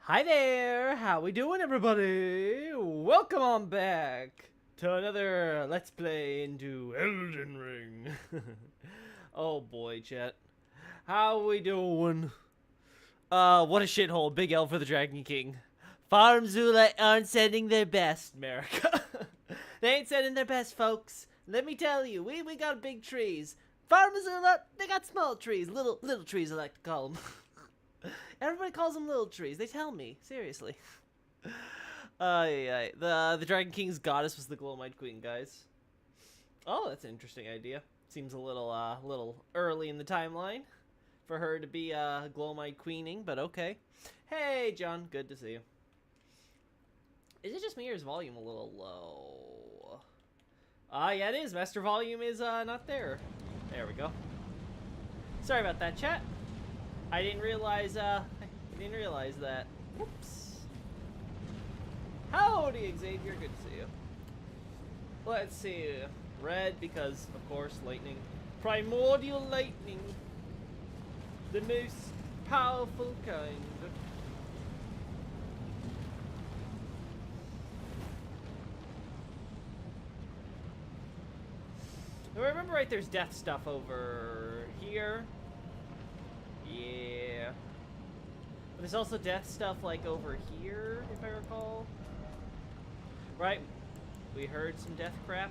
Hi there! How we doing, everybody? Welcome on back to another Let's Play into Elden Ring. Oh boy, chat. How we doing? What a shithole. Big L for the Dragon King. FarmZula aren't sending their best, America. They ain't sending their best, folks. Let me tell you, we got big trees. FarmZula, they got small trees. Little trees, I like to call them. Everybody calls them little trees. They tell me. Seriously. Yeah. The Dragon King's goddess was the Glowmite Queen, guys. Oh, that's an interesting idea. Seems a little early in the timeline for her to be Glowmite Queening, but okay. Hey, John. Good to see you. Is it just me or is volume a little low? Yeah, it is. Master volume is not there. There we go. Sorry about that, chat. I didn't realize that. Whoops. Howdy, Xavier. Good to see you. Let's see. Red, because, of course, lightning. Primordial lightning. The most powerful kind. If I remember right, there's death stuff over here. Yeah. But there's also death stuff, like, over here, if I recall. Right? We heard some death crap.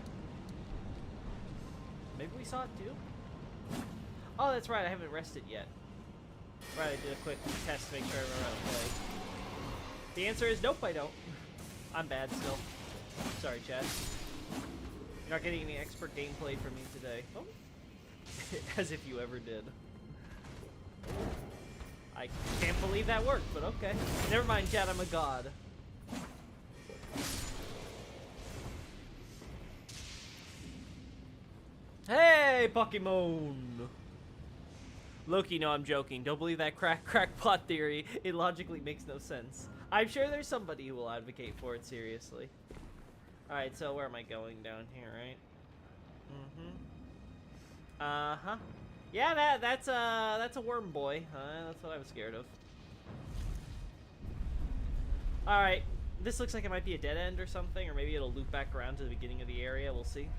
Maybe we saw it, too? Oh, that's right, I haven't rested yet. Right, I did a quick test to make sure I remember how to play. The answer is nope, I don't. I'm bad still. Sorry, chat. You're not getting any expert gameplay from me today. Oh. As if you ever did. I can't believe that worked, but okay. Never mind, chat, I'm a god. Hey, Pokemon! Loki, no, I'm joking. Don't believe that crackpot theory. It logically makes no sense. I'm sure there's somebody who will advocate for it seriously. Alright, so where am I going? Down here, right? Mm-hmm. Uh-huh. Yeah, that's a worm boy. That's what I was scared of. Alright. This looks like it might be a dead end or something, or maybe it'll loop back around to the beginning of the area. We'll see.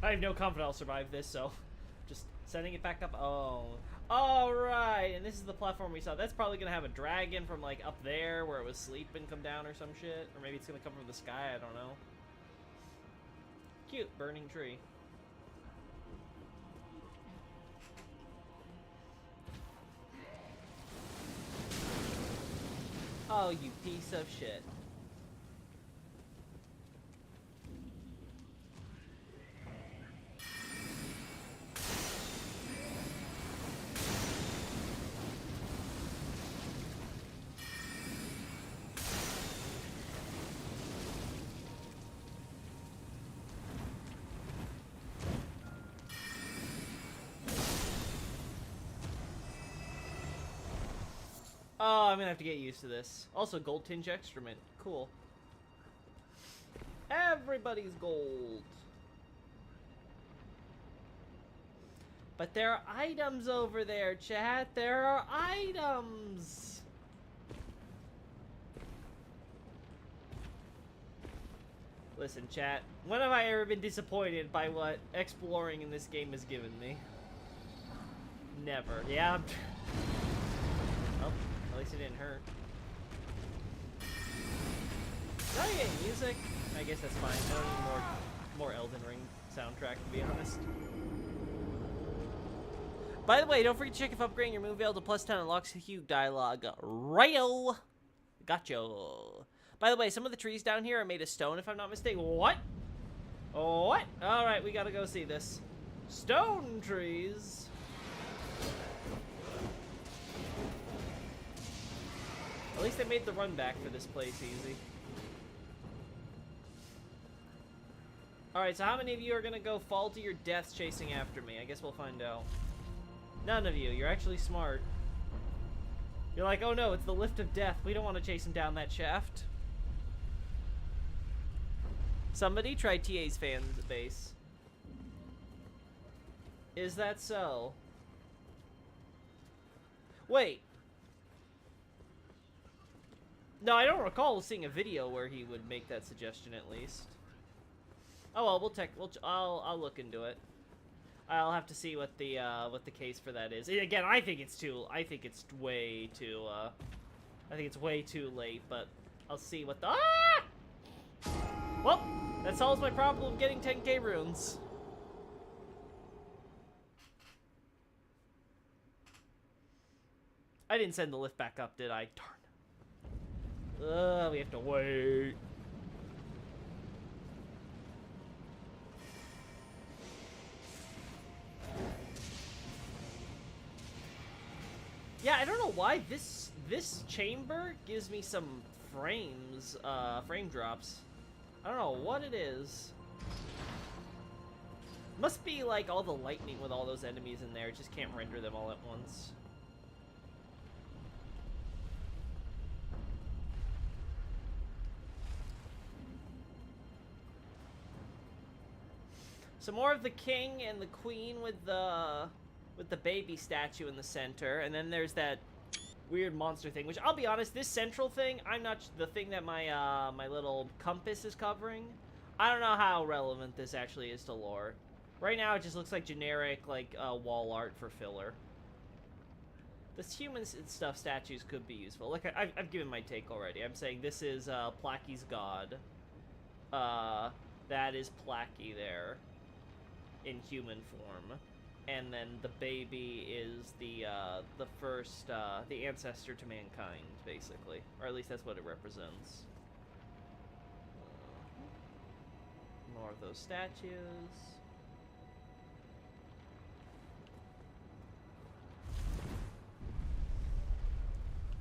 I have no confidence I'll survive this, so just setting it back up. Oh. Alright, and this is the platform we saw. That's probably going to have a dragon from, like, up there where it was sleeping come down or some shit. Or maybe it's going to come from the sky, I don't know. Cute, burning tree. Oh, you piece of shit. Oh, I'm gonna have to get used to this. Also, gold tinge excrement. Cool. Everybody's gold. But there are items over there, chat. There are items. Listen, chat. When have I ever been disappointed by what exploring in this game has given me? Never. Yeah. Oh. At least it didn't hurt. Did I get music? I guess that's fine. I don't need more Elden Ring soundtrack, to be honest. By the way, don't forget to check if upgrading your move veil to +10 unlocks Hue dialogue. Righto! Gotcha. By the way, some of the trees down here are made of stone, if I'm not mistaken. What? What? Alright, we gotta go see this. Stone trees! At least they made the run back for this place easy. Alright, so how many of you are gonna go fall to your deaths chasing after me? I guess we'll find out. None of you. You're actually smart. You're like, oh no, it's the lift of death. We don't want to chase him down that shaft. Somebody try TA's fan base. Is that so? Wait. No, I don't recall seeing a video where he would make that suggestion at least. Oh well, I'll look into it. I'll have to see what the case for that is. Again, I think it's way too late, but I'll see what the Well, that solves my problem of getting 10k runes. I didn't send the lift back up, did I? Darn. We have to wait. Yeah, I don't know why this chamber gives me some frame drops. I don't know what it is. Must be like all the lightning with all those enemies in there. Just can't render them all at once. So more of the king and the queen with the baby statue in the center, and then there's that weird monster thing, which I'll be honest, this central thing, I'm not the thing that my my little compass is covering. I don't know how relevant this actually is to lore. Right now, it just looks like generic like wall art for filler. This human stuff statues could be useful. Like I've given my take already. I'm saying this is Placky's god. That is Placky there in human form. And then the baby is the first, the ancestor to mankind, basically. Or at least that's what it represents. More of those statues.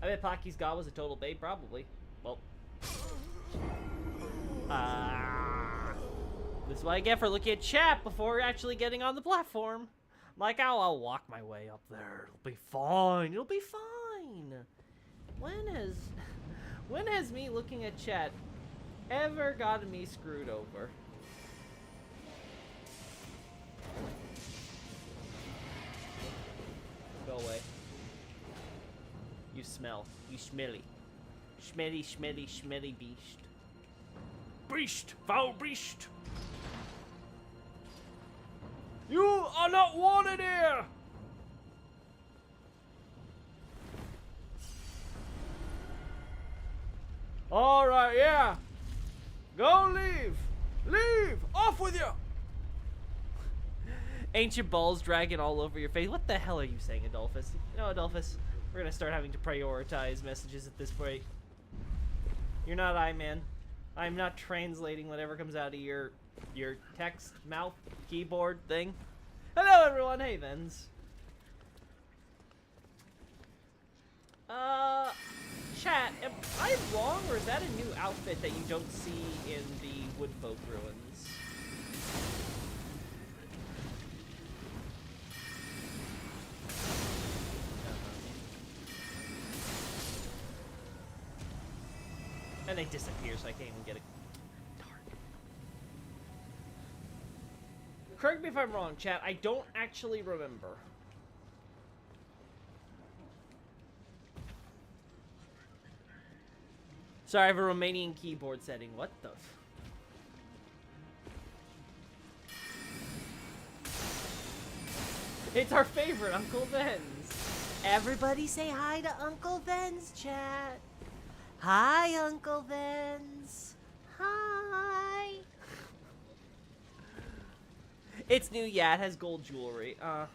I bet Placky's god was a total babe, probably. Well. This is what I get for looking at chat before actually getting on the platform. Like, I'll walk my way up there. It'll be fine. It'll be fine. When has me looking at chat ever gotten me screwed over? Go away. You smell. You smelly. Smelly, smelly, smelly beast. Beast! Foul beast! You are not wanted here! Alright, yeah. Go leave! Leave! Off with you! Ancient balls dragging all over your face. What the hell are you saying, Adolphus? You know, Adolphus, we're gonna start having to prioritize messages at this point. You're not I-Man. I'm not translating whatever comes out of your text, mouth, keyboard thing. Hello everyone, hey Vens. Chat, am I wrong or is that a new outfit that you don't see in the Woodfolk ruins? And they disappear, so I can't even get it. Darn. Correct me if I'm wrong, chat. I don't actually remember. Sorry, I have a Romanian keyboard setting. What the It's our favorite, Uncle Ven's. Everybody say hi to Uncle Ven's, chat. Hi, Uncle Ven's. Hi. It's new, yeah, it has gold jewelry. Uh-huh.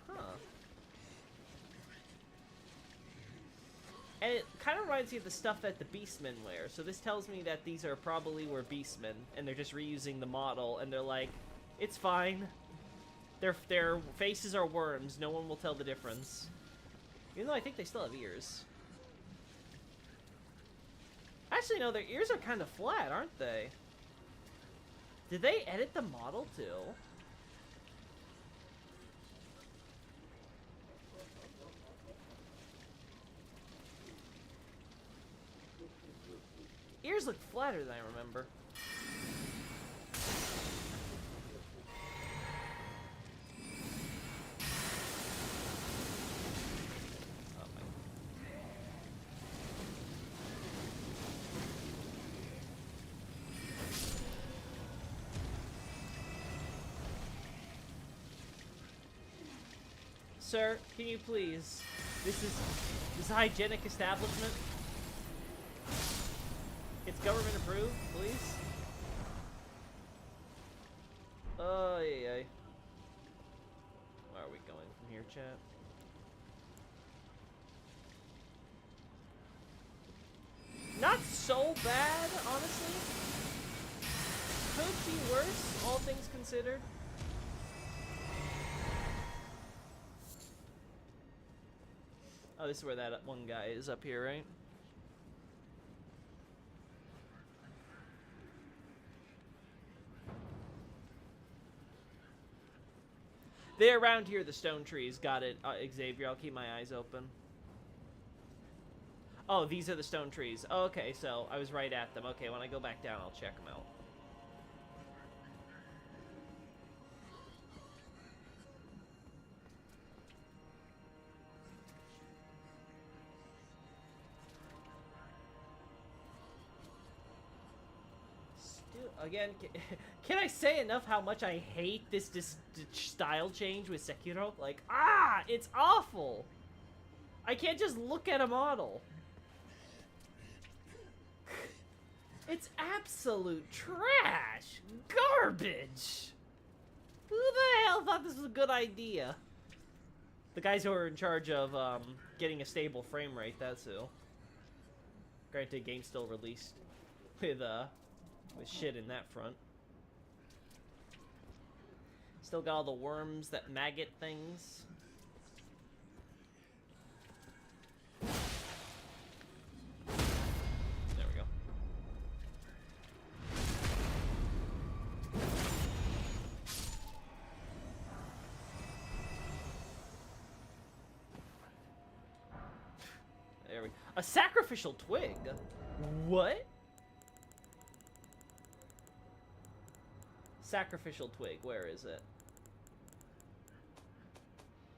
And it kind of reminds me of the stuff that the Beastmen wear. So this tells me that these are probably were Beastmen, and they're just reusing the model, and they're like, it's fine. Their faces are worms, no one will tell the difference. Even though I think they still have ears. Actually, no, their ears are kind of flat, aren't they? Did they edit the model, too? Ears look flatter than I remember. Sir, can you please? This is a hygienic establishment. It's government approved, please. Oh, yeah. Where are we going from here, chat? Not so bad, honestly. Could be worse, all things considered. Oh, this is where that one guy is up here, right? They're around here, the stone trees. Got it, Xavier. I'll keep my eyes open. Oh, these are the stone trees. Oh, okay, so I was right at them. Okay, when I go back down, I'll check them out. Again, can I say enough how much I hate this style change with Sekiro? Like, it's awful. I can't just look at a model. It's absolute trash. Garbage. Who the hell thought this was a good idea? The guys who are in charge of getting a stable frame rate, that's who. Granted, game's still released with shit in that front. Still got all the worms that maggot things. There we go. There we go. A sacrificial twig? What? Sacrificial twig, where is it?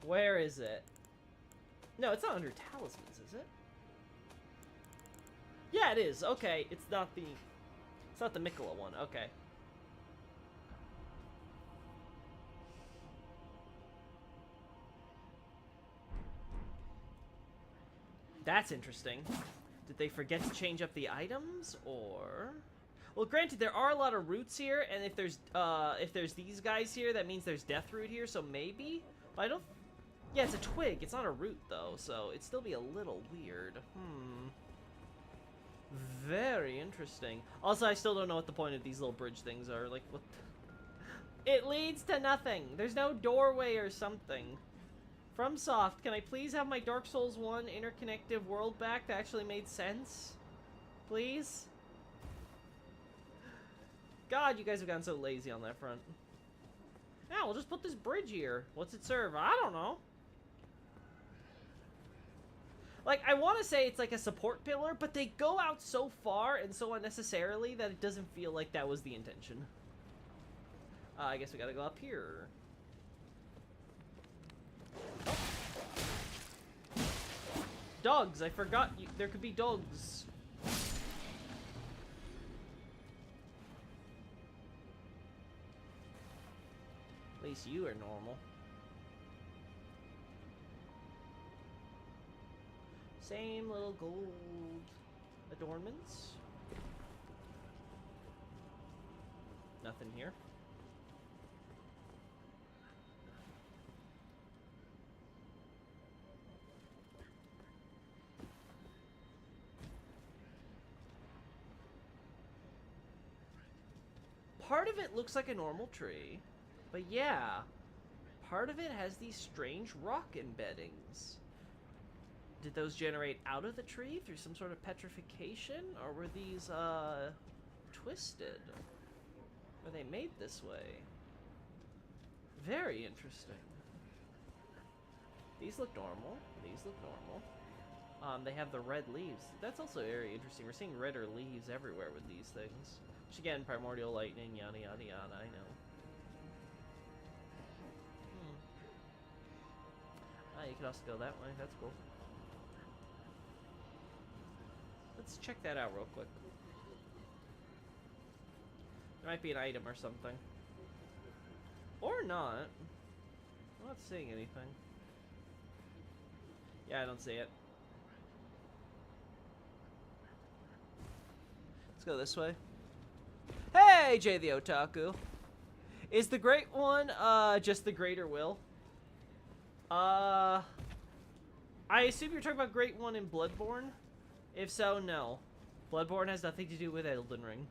Where is it? No, it's not under talismans, is it? Yeah, it is. Okay, it's not the Mikola one. Okay. That's interesting. Did they forget to change up the items, or? Well, granted, there are a lot of roots here, and if there's these guys here, that means there's death root here, so maybe? But I don't... Yeah, it's a twig. It's not a root, though, so it'd still be a little weird. Very interesting. Also, I still don't know what the point of these little bridge things are. Like, what the... It leads to nothing. There's no doorway or something. FromSoft, can I please have my Dark Souls 1 interconnective world back that actually made sense? Please? God, you guys have gotten so lazy on that front. Yeah, we'll just put this bridge here. What's it serve? I don't know. Like, I want to say it's like a support pillar, but they go out so far and so unnecessarily that it doesn't feel like that was the intention. I guess we gotta go up here. Oh. Dogs, I forgot there could be dogs. At least you are normal. Same little gold adornments. Nothing here. Part of it looks like a normal tree. But yeah, part of it has these strange rock embeddings. Did those generate out of the tree through some sort of petrification? Or were these, twisted? Were they made this way? Very interesting. These look normal. These look normal. They have the red leaves. That's also very interesting. We're seeing redder leaves everywhere with these things. Which again, primordial lightning, yada yada yada, I know. You could also go that way. That's cool. Let's check that out real quick. There might be an item or something. Or not. I'm not seeing anything. Yeah, I don't see it. Let's go this way. Hey, Jay the Otaku. Is the Great One, just the Greater Will? I assume you're talking about Great One in Bloodborne? If so, no. Bloodborne has nothing to do with Elden Ring.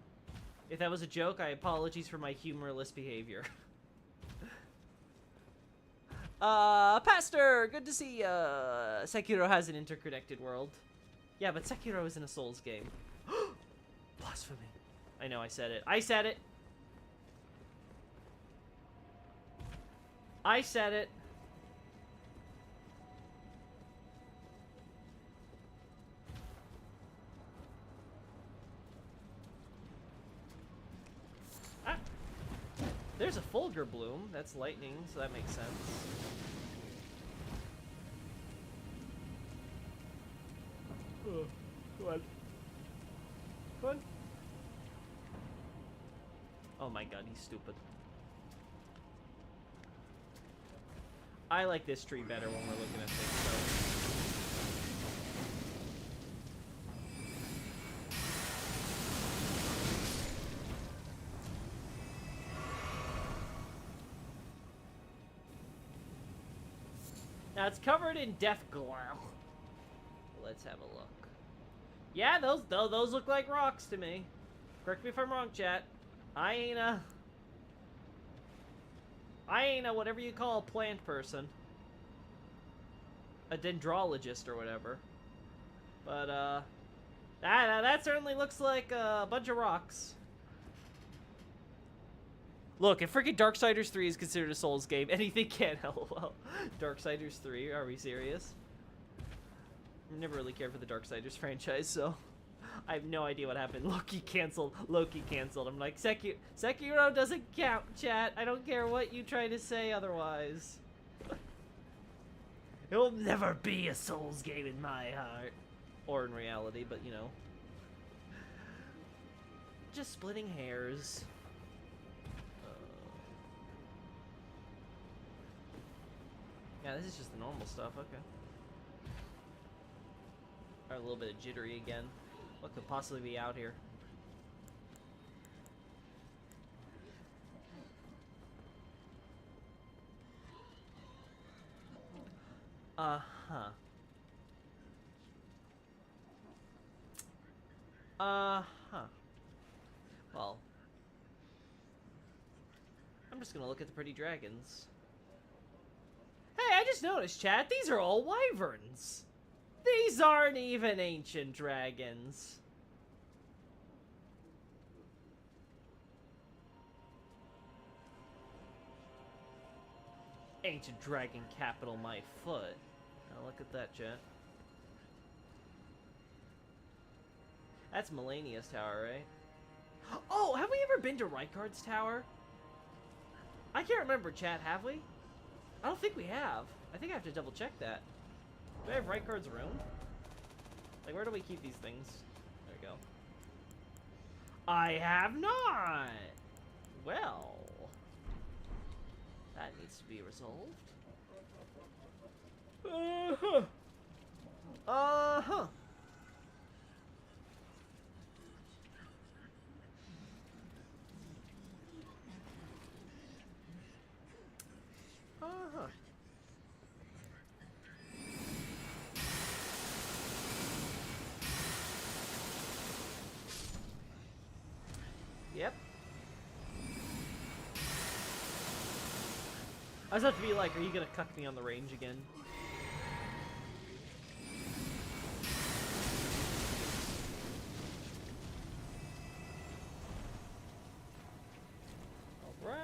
If that was a joke, I apologize for my humorless behavior. Pastor, good to see ya. Sekiro has an interconnected world. Yeah, but Sekiro isn't a Souls game. Blasphemy. I know, I said it. I said it! I said it. Ah. There's a Fulgur Bloom. That's lightning, so that makes sense. Oh, come on. Come on. Oh my god, he's stupid. I like this tree better when we're looking at things, though. Now it's covered in death glow. Let's have a look. Yeah, those look like rocks to me. Correct me if I'm wrong, chat. I ain't a whatever you call a plant person. A dendrologist or whatever. But, that certainly looks like a bunch of rocks. Look, if freaking Darksiders 3 is considered a Souls game, anything can, lol. Darksiders 3, are we serious? I've never really cared for the Darksiders franchise, so I have no idea what happened. Loki canceled. I'm like, Sekiro doesn't count, chat. I don't care what you try to say otherwise. It will never be a Souls game in my heart. Or in reality, but you know. Just splitting hairs. Yeah, this is just the normal stuff, okay. A little bit of jittery again. What could possibly be out here? Uh-huh. Uh-huh. Well. I'm just gonna look at the pretty dragons. Hey, I just noticed, chat, these are all wyverns. These aren't even ancient dragons. Ancient dragon capital my foot. Now look at that, chat. That's Melania's tower, right? Oh, have we ever been to Rykard's tower? I can't remember, chat, have we? I don't think we have. I think I have to double check that. Do I have Rykard's room? Like, where do we keep these things? There we go. I have not! Well, that needs to be resolved. Uh-huh. Uh-huh. Uh-huh. Yep. I was about to be like, are you gonna cuck me on the range again? Alright.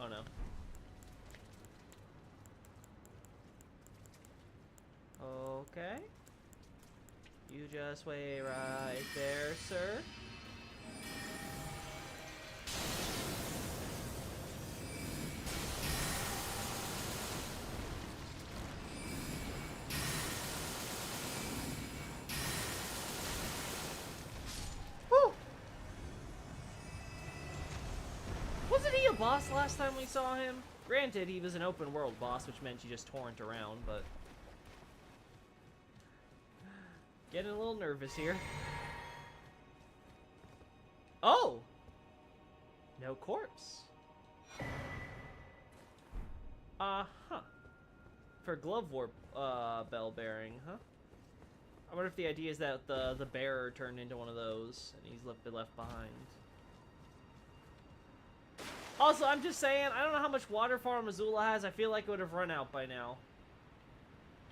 Oh no. Okay. You just wait right there, sir. Whew! Wasn't he a boss last time we saw him? Granted, he was an open world boss, which meant you just torrent around, but... Getting a little nervous here. Oh! No corpse. Uh-huh. For glove warp, bell bearing, huh? I wonder if the idea is that the bearer turned into one of those, and he's been left behind. Also, I'm just saying, I don't know how much water farm Missoula has. I feel like it would have run out by now.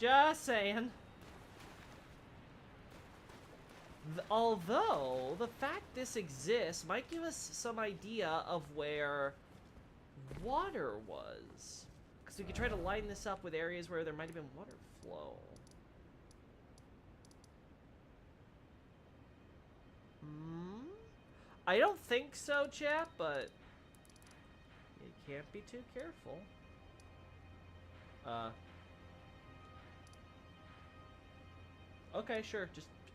Just saying. Although, the fact this exists might give us some idea of where water was. Because we could try to line this up with areas where there might have been water flow. I don't think so, chap, but you can't be too careful. Okay, sure.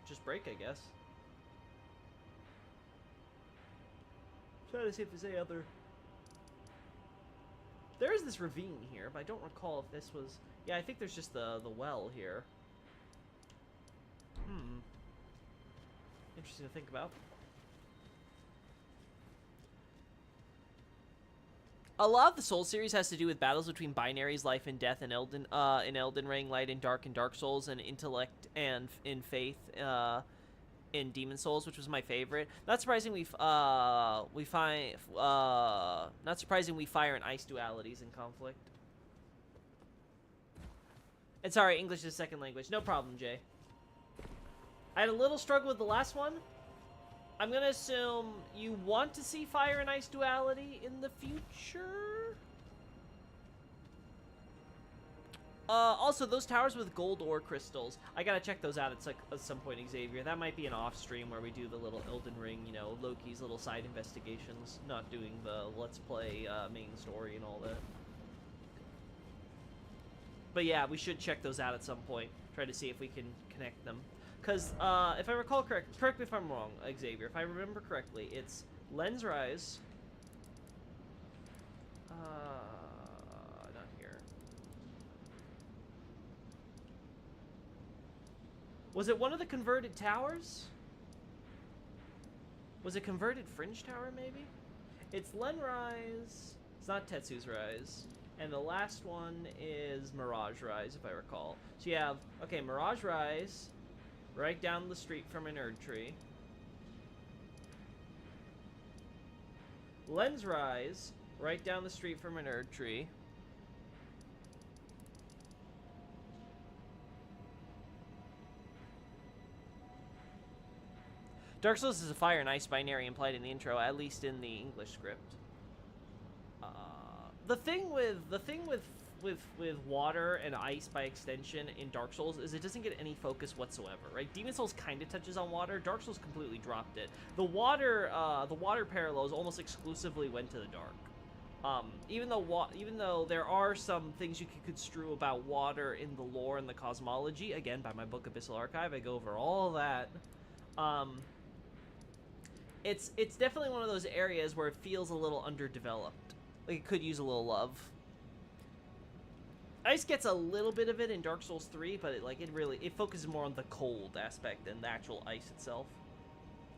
Just break, I guess. Try to see if there's any other... There is this ravine here, but I don't recall if this was... Yeah, I think there's just the well here. Interesting to think about. A lot of the Souls series has to do with battles between binaries, life and death, in Elden Ring, light and dark in Dark Souls, and intellect and in faith in Demon Souls, which was my favorite. Not surprising we fire and ice dualities in conflict. And sorry, English is second language. No problem, Jay. I had a little struggle with the last one. I'm gonna assume you want to see fire and ice duality in the future? Also, those towers with gold ore crystals, I gotta check those out at some point, Xavier. That might be an off-stream where we do the little Elden Ring, you know, Loki's little side investigations, not doing the Let's Play main story and all that. But yeah, we should check those out at some point, try to see if we can connect them. Because, if I recall correct me if I'm wrong, Xavier, if I remember correctly, it's Lens Rise. Not here. Was it one of the converted towers? Was it converted Fringe Tower, maybe? It's Len Rise. It's not Tetsu's Rise. And the last one is Mirage Rise, if I recall. So you have, okay, Mirage Rise... right down the street from an Erdtree. Lens Rise, right down the street from an Erdtree. Dark Souls is a fire and ice binary implied in the intro, at least in the English script. The thing with water and ice by extension in Dark Souls is it doesn't get any focus whatsoever, right? Demon Souls kind of touches on water. Dark Souls completely dropped it. The water parallels almost exclusively went to the dark. Even though there are some things you could construe about water in the lore and the cosmology, again, by my book Abyssal Archive, I go over all that. It's definitely one of those areas where it feels a little underdeveloped. Like, it could use a little love. Ice gets a little bit of it in Dark Souls 3, but it focuses more on the cold aspect than the actual ice itself.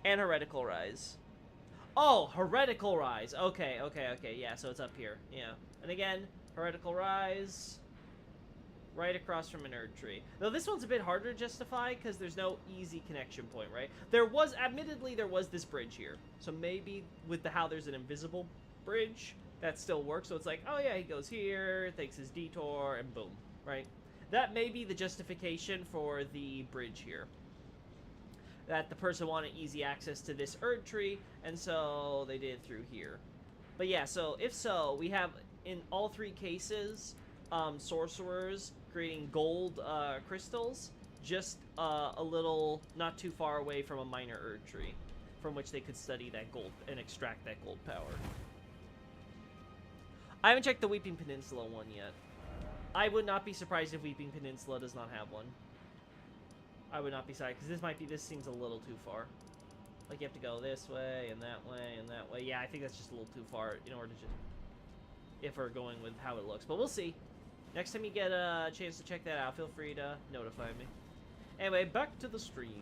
And Heretical Rise. Oh, Heretical Rise. Okay, yeah, so it's up here. Yeah. And again, Heretical Rise, right across from an Erdtree. Though this one's a bit harder to justify, because there's no easy connection point, right? Admittedly, there was this bridge here. So maybe with how there's an invisible bridge, that still works. So it's like, oh yeah, he goes here, takes his detour, and boom, right? That may be the justification for the bridge here. That the person wanted easy access to this Erdtree, and so they did through here. But yeah, so if so, we have, in all three cases, sorcerers creating gold crystals, just a little, not too far away from a minor Erdtree, from which they could study that gold and extract that gold power. I haven't checked the Weeping Peninsula one yet. I would not be surprised if Weeping Peninsula does not have one. I would not be sorry, because this seems a little too far. Like, you have to go this way, and that way, and that way. Yeah, I think that's just a little too far in order to just... if we're going with how it looks. But we'll see. Next time you get a chance to check that out, feel free to notify me. Anyway, back to the stream.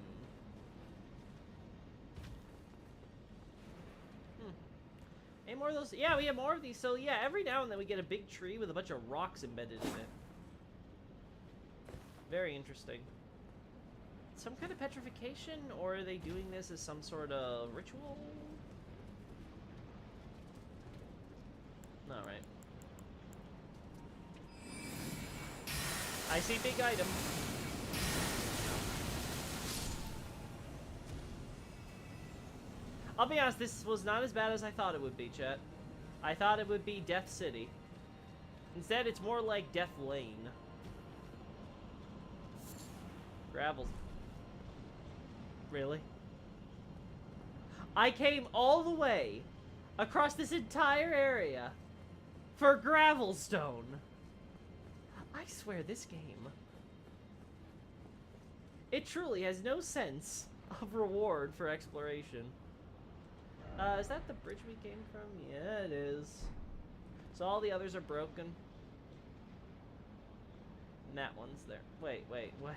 Any more of those? Yeah, we have more of these. So yeah, every now and then we get a big tree with a bunch of rocks embedded in it. Very interesting. Some kind of petrification, or are they doing this as some sort of ritual? Alright. I see big item. I'll be honest, this was not as bad as I thought it would be, chat. I thought it would be Death City. Instead, it's more like Death Lane. Gravel. Really? I came all the way across this entire area for Gravelstone. I swear this game, it truly has no sense of reward for exploration. Is that the bridge we came from? Yeah, it is. So all the others are broken. And that one's there. Wait, whoa.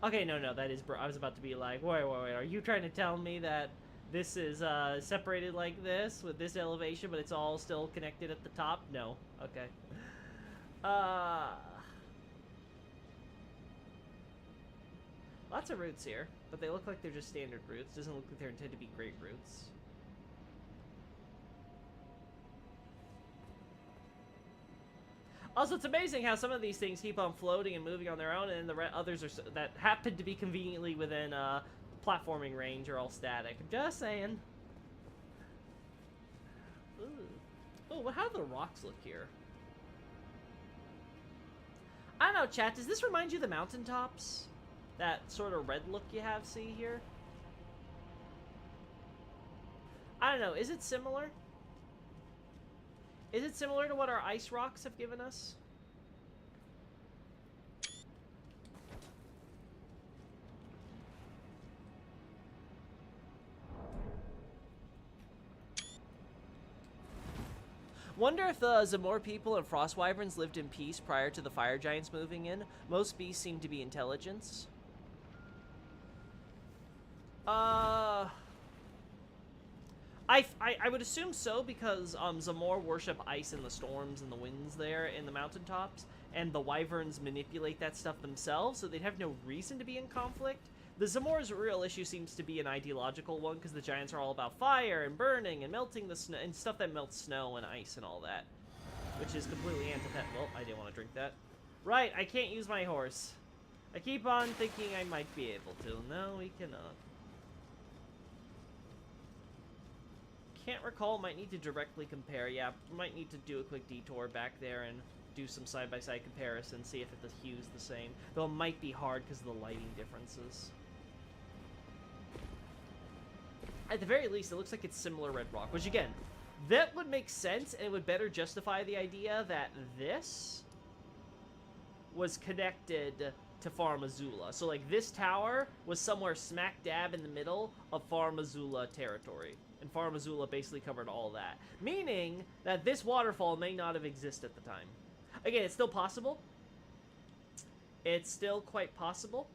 Okay, no, that is I was about to be like, wait, are you trying to tell me that this is separated like this with this elevation, but it's all still connected at the top? No. Okay. Lots of roots here, but they look like they're just standard roots. Doesn't look like they're intended to be great roots. Also, it's amazing how some of these things keep on floating and moving on their own, and the others are that happen to be conveniently within platforming range are all static. I'm just saying. Ooh. Oh, well, how do the rocks look here? I don't know, chat. Does this remind you of the mountaintops? That sort of red look you have, see here? I don't know. Is it similar? Is it similar to what our ice rocks have given us? Wonder if the Zamor people and Frost Wyverns lived in peace prior to the Fire Giants moving in. Most beasts seem to be intelligence. I would assume so, because Zamor worship ice and the storms and the winds there in the mountaintops, and the Wyverns manipulate that stuff themselves, so they'd have no reason to be in conflict. The Zamor's real issue seems to be an ideological one, because the Giants are all about fire and burning and melting the snow and stuff that melts snow and ice and all that, which is completely antithetical. Well, I didn't want to drink that. Right, I can't use my horse. I keep on thinking I might be able to. No, we cannot. Can't recall. Might need to directly compare. Yeah, might need to do a quick detour back there and do some side-by-side comparison, see if the hue's the same. Though it might be hard because of the lighting differences. At the very least, it looks like it's similar red rock, which again, that would make sense, and it would better justify the idea that this was connected to Farm Azula. So, like, this tower was somewhere smack dab in the middle of Farm Azula territory. And Farm Azula basically covered all that. Meaning that this waterfall may not have existed at the time. Again, it's still possible. It's still quite possible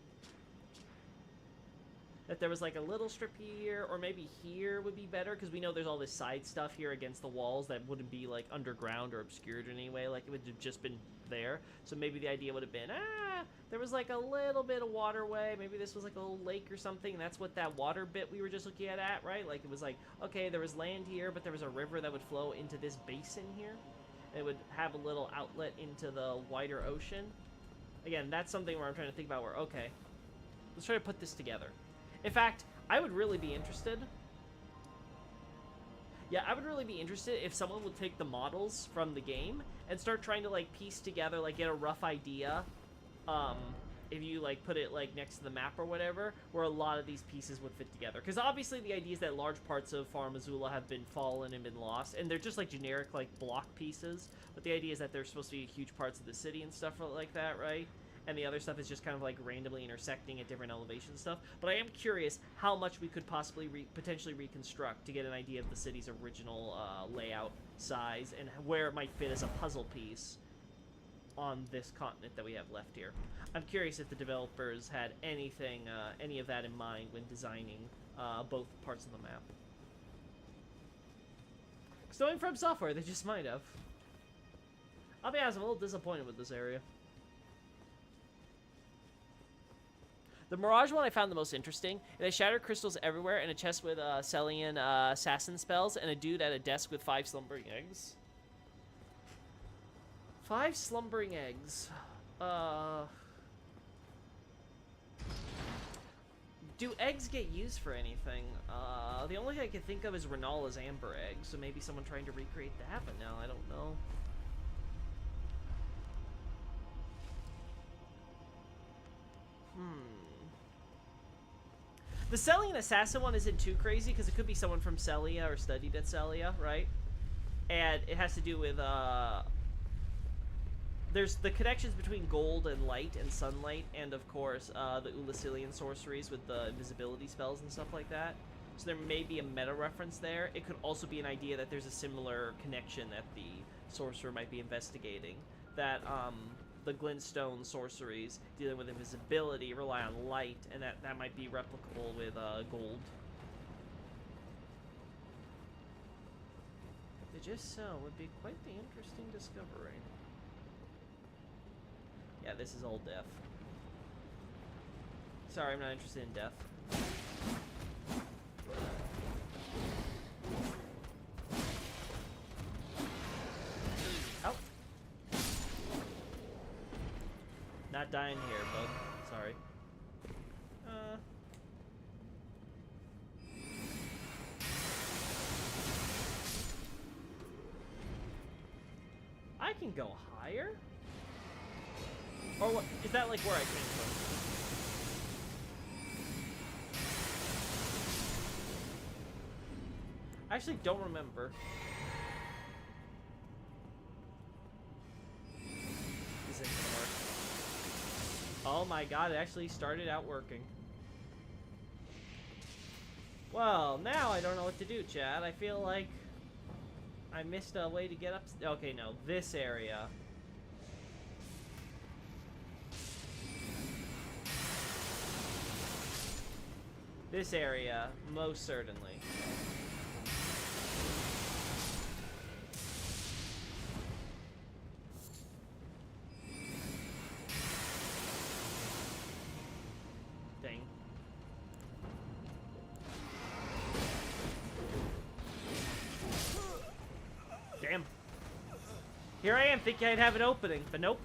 that there was like a little strip here, or maybe here would be better, because we know there's all this side stuff here against the walls that wouldn't be like underground or obscured in any way, like it would have just been there. So maybe the idea would have been, there was like a little bit of waterway, maybe this was like a little lake or something, and that's what that water bit we were just looking at, right? Like it was like, okay, there was land here, but there was a river that would flow into this basin here. It would have a little outlet into the wider ocean. Again, that's something where I'm trying to think about where, okay, let's try to put this together. In fact, I would really be interested. Yeah, I would really be interested if someone would take the models from the game and start trying to, like, piece together, like, get a rough idea, if you, like, put it, like, next to the map or whatever, where a lot of these pieces would fit together. Because obviously the idea is that large parts of Farm Azula have been fallen and been lost, and they're just, like, generic, like, block pieces, but the idea is that they're supposed to be huge parts of the city and stuff like that, right? and the other stuff is just kind of like randomly intersecting at different elevation stuff. But I am curious how much we could possibly potentially reconstruct to get an idea of the city's original layout, size, and where it might fit as a puzzle piece on this continent that we have left here. I'm curious if the developers had anything, any of that in mind when designing both parts of the map. Knowing FromSoftware, they just might have. I'll be honest, I'm a little disappointed with this area. The Mirage one I found the most interesting. It has shattered crystals everywhere and a chest with Celian assassin spells and a dude at a desk with 5 slumbering eggs. 5 slumbering eggs. Do eggs get used for anything? The only thing I can think of is Renala's amber eggs, so maybe someone trying to recreate that, but now I don't know. The Celian assassin one isn't too crazy, because it could be someone from Celia or studied at Celia, right? And it has to do with, there's the connections between gold and light and sunlight, and of course, the Ulasilian sorceries with the invisibility spells and stuff like that. So there may be a meta reference there. It could also be an idea that there's a similar connection that the sorcerer might be investigating. That, the glintstone sorceries dealing with invisibility rely on light, and that might be replicable with, gold. It just so would be quite the interesting discovery. Yeah, this is all death. Sorry, I'm not interested in death. Oh. Not dying here, bud. Sorry. I can go higher? Or what, is that like where I came from? I actually don't remember. This isn't gonna work. Oh my god, it actually started out working. Well, now I don't know what to do, Chad. I feel like I missed a way to get up. Okay, no, this area. This area, most certainly. Dang. Damn. Here I am thinking I'd have an opening, but nope.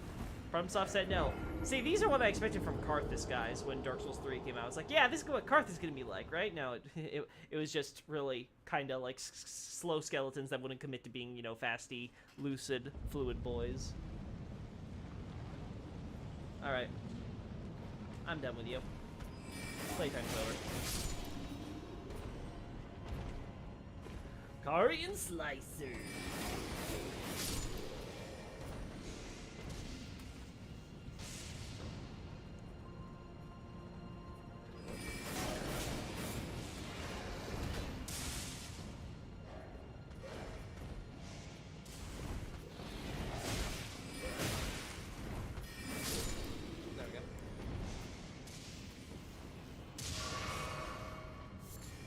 FromSoft said no. See, these are what I expected from Karthus, guys, when Dark Souls 3 came out. I was like, yeah, this is what Karthus is going to be like, right? No, it was just really kind of like slow skeletons that wouldn't commit to being, you know, fasty, lucid, fluid boys. Alright. I'm done with you. Playtime's over. Carian Slicer.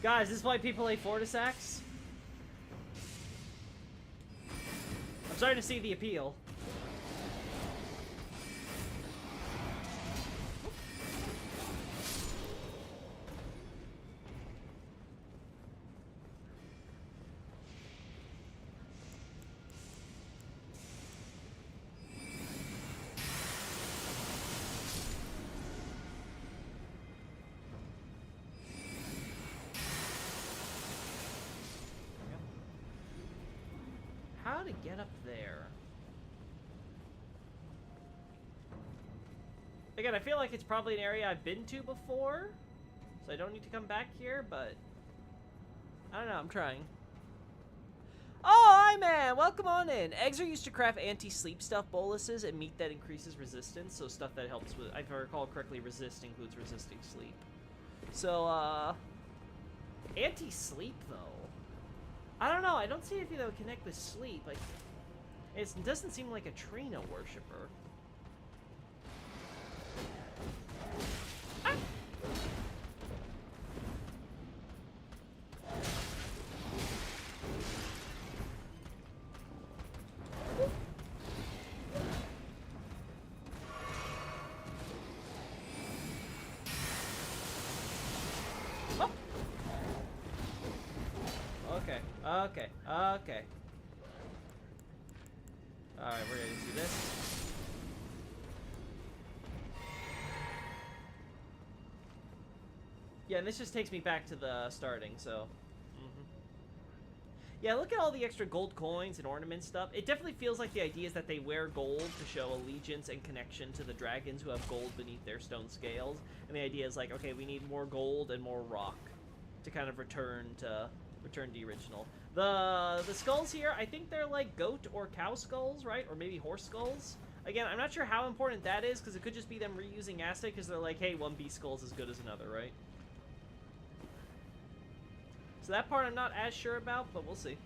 Guys, this is why people play Fortisax. I'm starting to see the appeal. How to get up there? Again, I feel like it's probably an area I've been to before, so I don't need to come back here, but I don't know, I'm trying. Oh, hi, man. Welcome on in. Eggs are used to craft anti-sleep stuff boluses and meat that increases resistance. So stuff that helps with, if I recall correctly, resist includes resisting sleep. So, anti-sleep, though. I don't know. I don't see anything that would connect with sleep. Like, it doesn't seem like a Trina worshiper. Ah! Oh. Okay. Okay. Okay. Alright, we're gonna do this. Yeah, and this just takes me back to the starting, so... Yeah, look at all the extra gold coins and ornament stuff. It definitely feels like the idea is that they wear gold to show allegiance and connection to the dragons who have gold beneath their stone scales. And the idea is like, okay, we need more gold and more rock to kind of return to the original. The skulls here, I think they're like goat or cow skulls, right? Or maybe horse skulls. Again, I'm not sure how important that is, because it could just be them reusing acid, because they're like, hey, one beast skull's as good as another, right? So that part I'm not as sure about, but we'll see.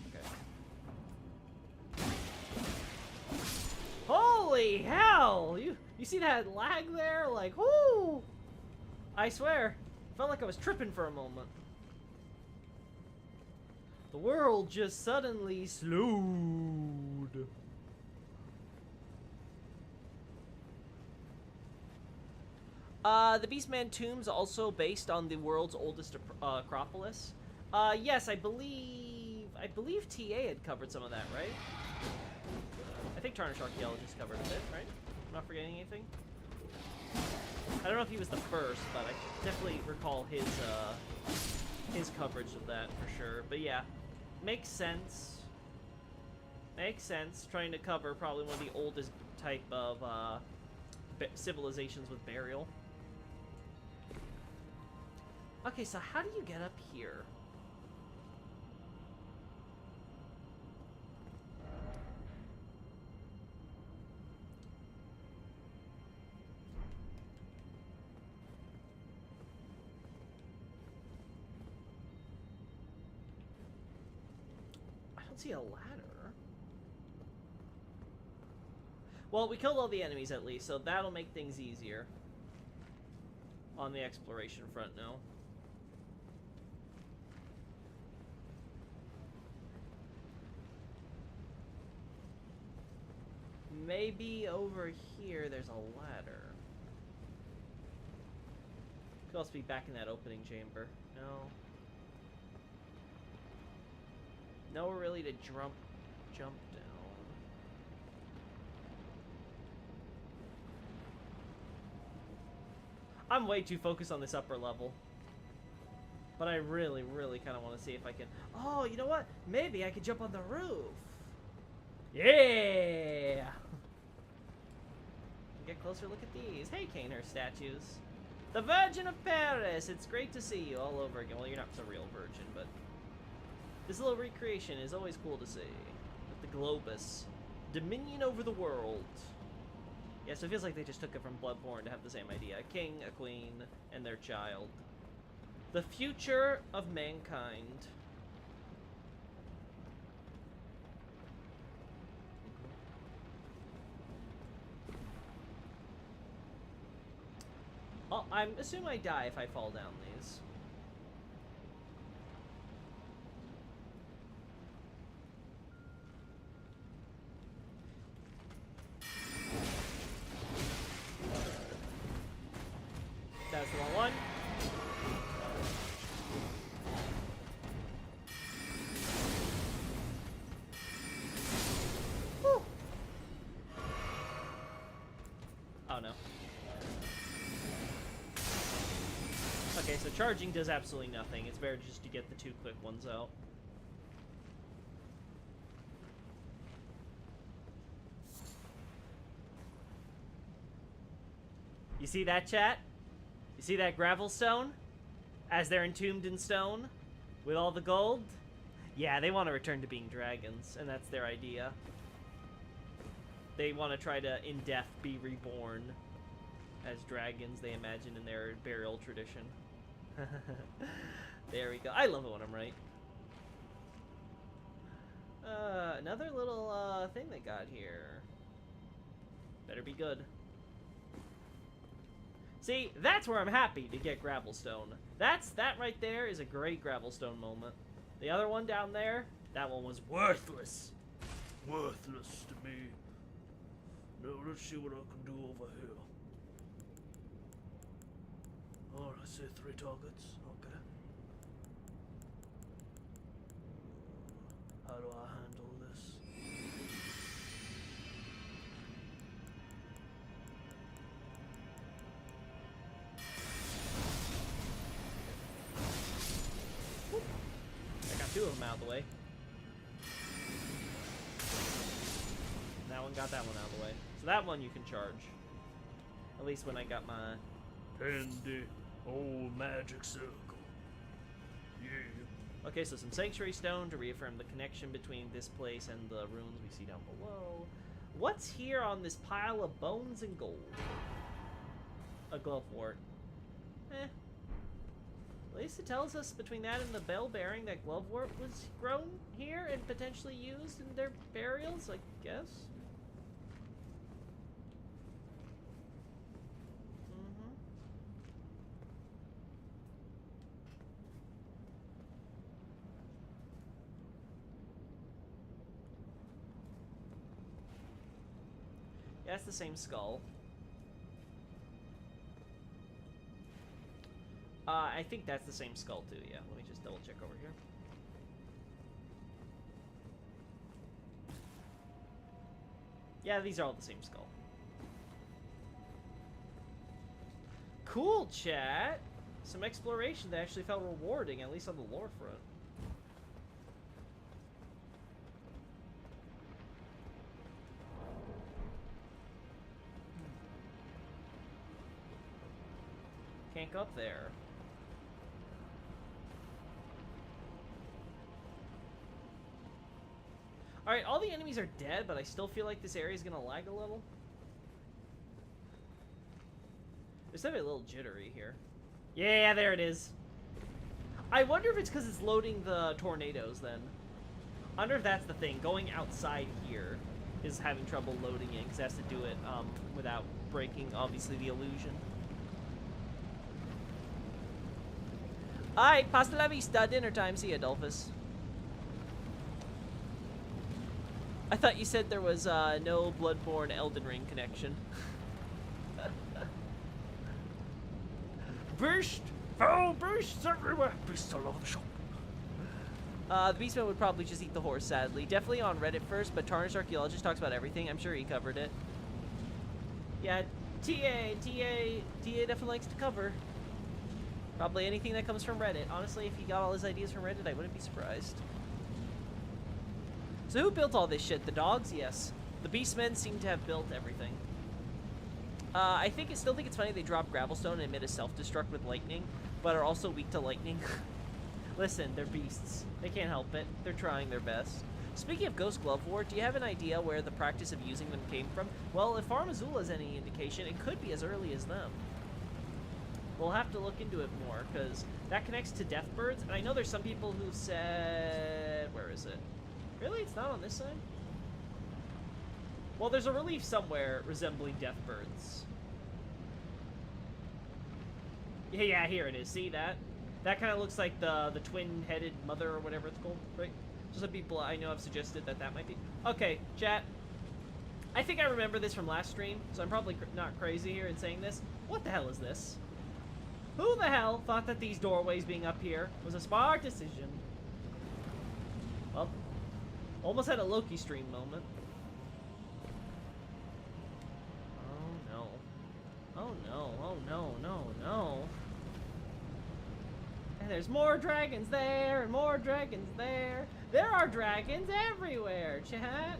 Okay. Holy hell! You see that lag there? Like, whoo! I swear, felt like I was tripping for a moment. The world just suddenly slowed. The Beastman tomb's also based on the world's oldest Acropolis. Yes, I believe TA had covered some of that, right? I think Tarnished Archaeologist covered a bit, right? I'm not forgetting anything. I don't know if he was the first, but I definitely recall his coverage of that for sure. But yeah, makes sense. Makes sense. Trying to cover probably one of the oldest type of civilizations with burial. Okay, so how do you get up here? I don't see a ladder. Well, we killed all the enemies at least, so that'll make things easier on the exploration front now. Maybe over here there's a ladder. Could also be back in that opening chamber. No. Nowhere really to jump down. I'm way too focused on this upper level. But I really, really kind of want to see if I can... Oh, you know what? Maybe I could jump on the roof. Yeah! Get closer, look at these. Hey, Canehurst statues. The Virgin of Paris! It's great to see you all over again. Well, you're not the real virgin, but... This little recreation is always cool to see. With the Globus. Dominion over the world. Yeah, so it feels like they just took it from Bloodborne to have the same idea. A king, a queen, and their child. The future of mankind. Oh, I'm assuming I die if I fall down these. That's the wrong one. Whew. Oh no. Okay, so charging does absolutely nothing. It's better just to get the 2 quick ones out. You see that, chat? You see that gravel stone? As they're entombed in stone? With all the gold? Yeah, they want to return to being dragons, and that's their idea. They want to try to, in death, be reborn as dragons, they imagine, in their burial tradition. There we go. I love it when I'm right. Another little, thing they got here. Better be good. See, that's where I'm happy to get Gravelstone. That right there is a great Gravelstone moment. The other one down there, that one was worthless. Worthless to me. Now let's see what I can do over here. Oh, I say 3 targets. Okay. How do I handle this? Whoop. I got 2 of them out of the way. That one got that one out of the way. So that one you can charge. At least when I got my handy old magic circle. Yeah. Okay, so some sanctuary stone to reaffirm the connection between this place and the ruins we see down below. What's here on this pile of bones and gold? A glovewort. Eh. At least it tells us between that and the bell bearing that glovewort was grown here and potentially used in their burials, I guess. Yeah, it's the same skull. I think that's the same skull too, yeah. Let me just double check over here. Yeah, these are all the same skull. Cool, chat! Some exploration that actually felt rewarding, at least on the lore front. Can't go up there. Alright, all the enemies are dead, but I still feel like this area is gonna lag a little. It's definitely a little jittery here. Yeah, there it is. I wonder if it's because it's loading the tornadoes then. I wonder if that's the thing. Going outside here is having trouble loading it because it has to do it without breaking, obviously, the illusion. Alright, pasta la vista, dinner time. See ya, Dolphus. I thought you said there was no Bloodborne Elden Ring connection. Beast! Oh, beasts everywhere! Beasts all over the shop. The Beastman would probably just eat the horse, sadly. Definitely on Reddit first, but Tarnished Archaeologist talks about everything. I'm sure he covered it. Yeah, TA definitely likes to cover. Probably anything that comes from Reddit. Honestly, if he got all his ideas from Reddit, I wouldn't be surprised. So who built all this shit? The dogs? Yes. The Beastmen seem to have built everything. I still think it's funny they drop Gravelstone and emit a self-destruct with lightning, but are also weak to lightning. Listen, they're beasts. They can't help it. They're trying their best. Speaking of Ghost Glovewort, do you have an idea where the practice of using them came from? Well, if Farm Azula is any indication, it could be as early as them. We'll have to look into it more, because that connects to Deathbirds, and I know there's some people who said... Where is it? Really? It's not on this side? Well, there's a relief somewhere resembling Deathbirds. Yeah, here it is. See that? That kind of looks like the twin-headed mother or whatever it's called, right? So some people I know have suggested that might be... Okay, chat. I think I remember this from last stream, so I'm probably not crazy here in saying this. What the hell is this? Who the hell thought that these doorways being up here was a smart decision? Well, almost had a Loki stream moment. Oh no. Oh no, oh no, no, no. And there's more dragons there, and more dragons there. There are dragons everywhere, chat.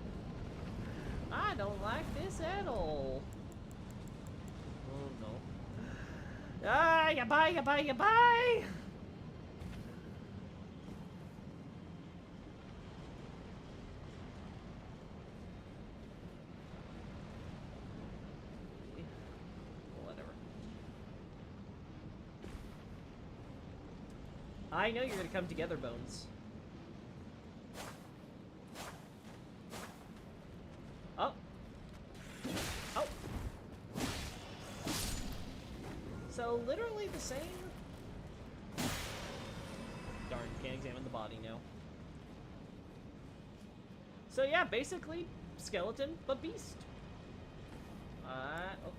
I don't like this at all. Oh no. Ah, ya bye, ya bye, ya bye! Whatever. I know you're gonna come together, Bones. Oh. Oh. So, literally the same? Darn, can't examine the body now. So yeah, basically, skeleton, but beast. Oh.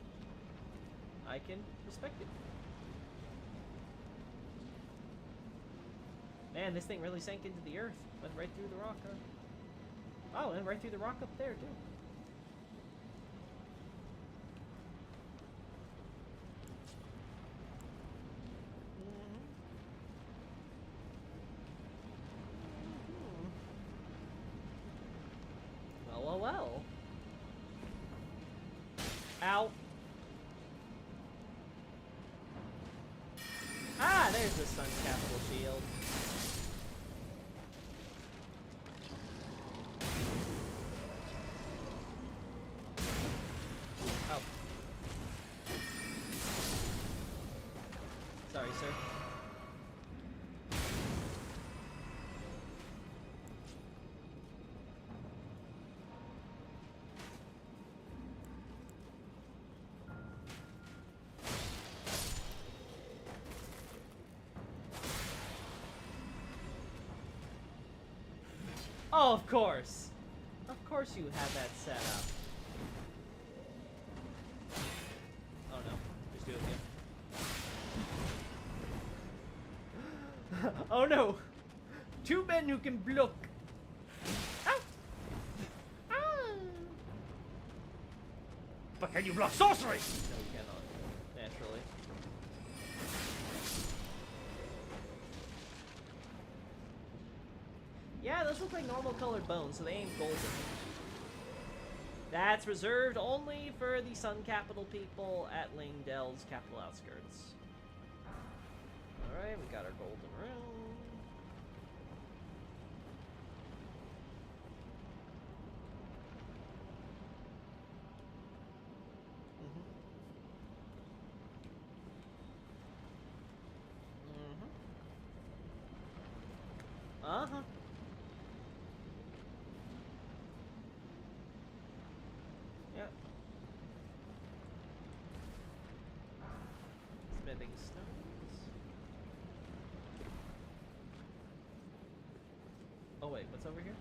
I can respect it. Man, this thing really sank into the earth. Went right through the rock, huh? Oh, and right through the rock up there, too. Well. Ow. Ah, there's the Sun Capital Shield. Oh. Sorry, sir. Oh, of course. Of course you have that set up. Oh no. Just do it again. Oh no! Two men who can block. Ah! Ah! But can you block sorcery? No, you cannot. Naturally. Yeah, those look like normal colored bones, so they ain't golden. That's reserved only for the Sun Capital people at Langdell's capital outskirts. Alright, we got our golden room. Uh-huh. Yep. Smithing stones. Oh wait, what's over here?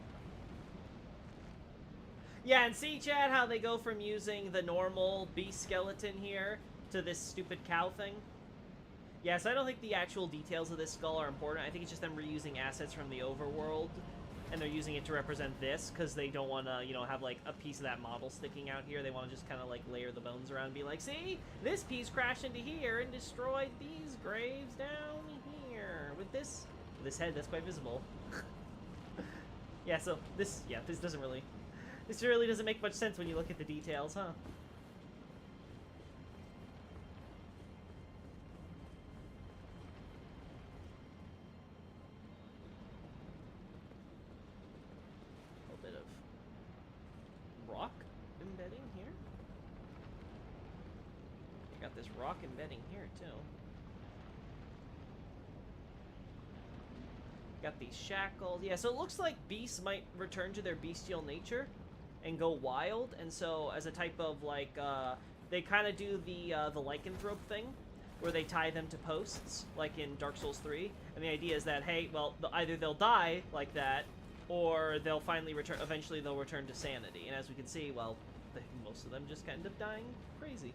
Yeah, and see, Chad, how they go from using the normal beast skeleton here to this stupid cow thing? Yeah, so I don't think the actual details of this skull are important. I think it's just them reusing assets from the overworld, and they're using it to represent this, because they don't want to, you know, have, like, a piece of that model sticking out here. They want to just kind of, like, layer the bones around and be like, see? This piece crashed into here and destroyed these graves down here. With this head, that's quite visible. Yeah, so this doesn't really... This really doesn't make much sense when you look at the details, huh? A bit of rock embedding here. You got this rock embedding here, too. Got these shackles. Yeah, so it looks like beasts might return to their bestial nature and go wild, and so as a type of, like, they kind of do the lycanthrope thing, where they tie them to posts, like in Dark Souls 3, and the idea is that, hey, well, either they'll die like that, or they'll finally return, eventually they'll return to sanity, and as we can see, well, most of them just end up dying crazy.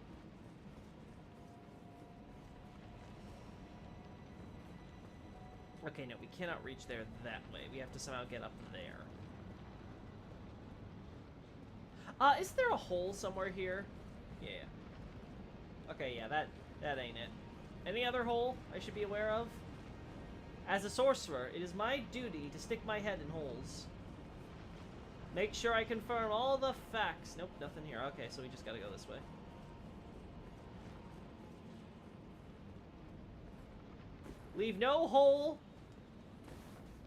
Okay, no, we cannot reach there that way. We have to somehow get up there. Is there a hole somewhere here? Yeah. Okay, yeah, that ain't it. Any other hole I should be aware of? As a sorcerer, it is my duty to stick my head in holes. Make sure I confirm all the facts. Nope, nothing here. Okay, so we just gotta go this way. Leave no hole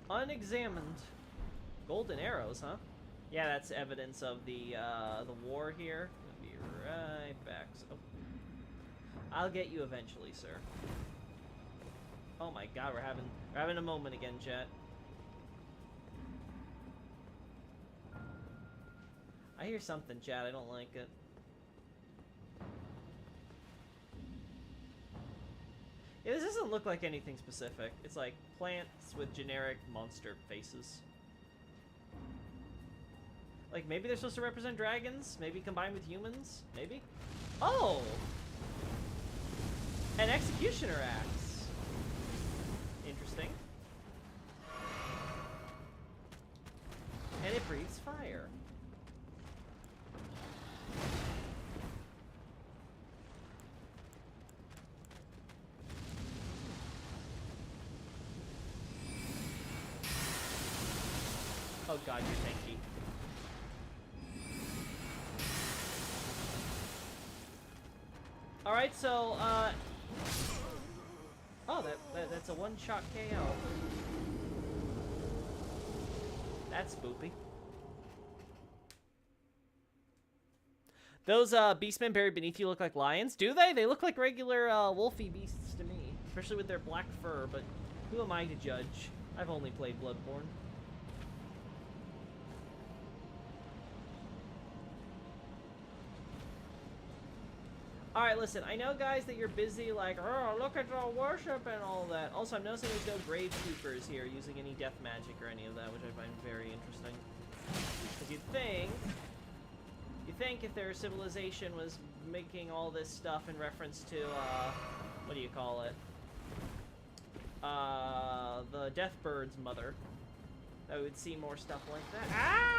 unexamined. Golden arrows, huh? Yeah, that's evidence of the war here. I'll be right back. So, I'll get you eventually, sir. Oh my God, we're having a moment again, chat. I hear something, chat. I don't like it. Yeah, this doesn't look like anything specific. It's like plants with generic monster faces. Like, maybe they're supposed to represent dragons? Maybe combined with humans? Maybe? Oh! An executioner axe. Interesting. And it breathes fire. Oh God, you're tanky. Alright, so, oh, that's a one-shot KO. That's spoopy. Those, beastmen buried beneath you look like lions? Do they? They look like regular, wolfy beasts to me. Especially with their black fur, but who am I to judge? I've only played Bloodborne. Alright, listen, I know, guys, that you're busy, like, oh, look at the worship and all that. Also, I'm noticing there's no grave keepers here using any death magic or any of that, which I find very interesting. Because you'd think if their civilization was making all this stuff in reference to, what do you call it? The Deathbird's mother, that we would see more stuff like that. Ah!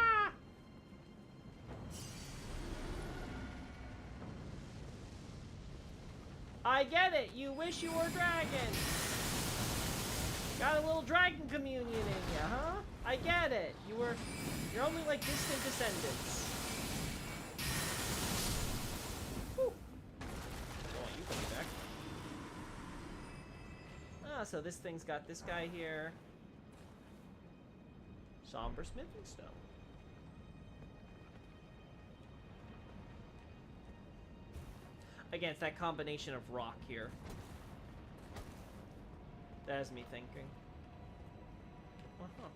I get it. You wish you were a dragon. Got a little dragon communion in you, huh? I get it. You're only like distant descendants. Whew. I want you coming back. Ah, so this thing's got this guy here. Somber smithing stone. Again, it's that combination of rock here. That has me thinking. Uh-huh.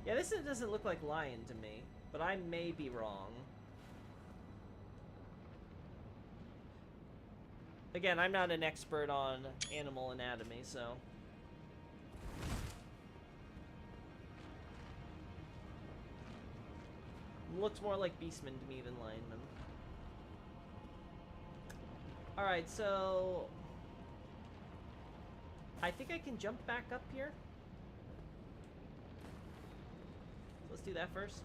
Yeah, this doesn't look like lion to me, but I may be wrong. Again, I'm not an expert on animal anatomy, so... Looks more like beastmen to me than linemen. Alright, so... I think I can jump back up here. Let's do that first.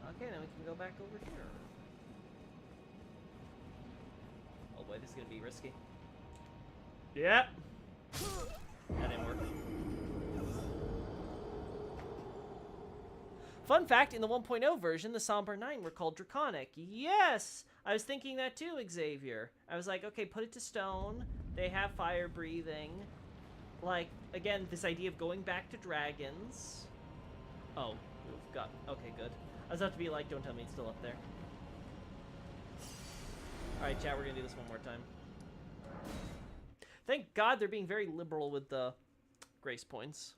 Okay, then we can go back over here. Oh boy, this is gonna be risky. Yep! That didn't work. Fun fact, in the 1.0 version, the Somber 9 were called Draconic. Yes! I was thinking that too, Xavier. I was like, okay, put it to stone. They have fire breathing. Like, again, this idea of going back to dragons. Oh, we've got... Okay, good. I was about to be like, don't tell me it's still up there. Alright, chat, we're gonna do this one more time. Thank God they're being very liberal with the grace points.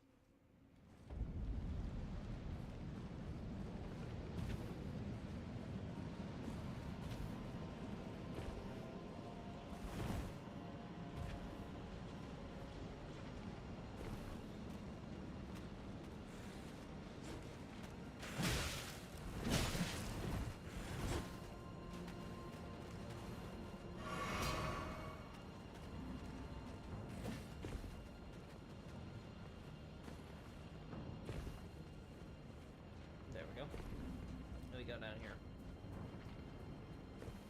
Go down here.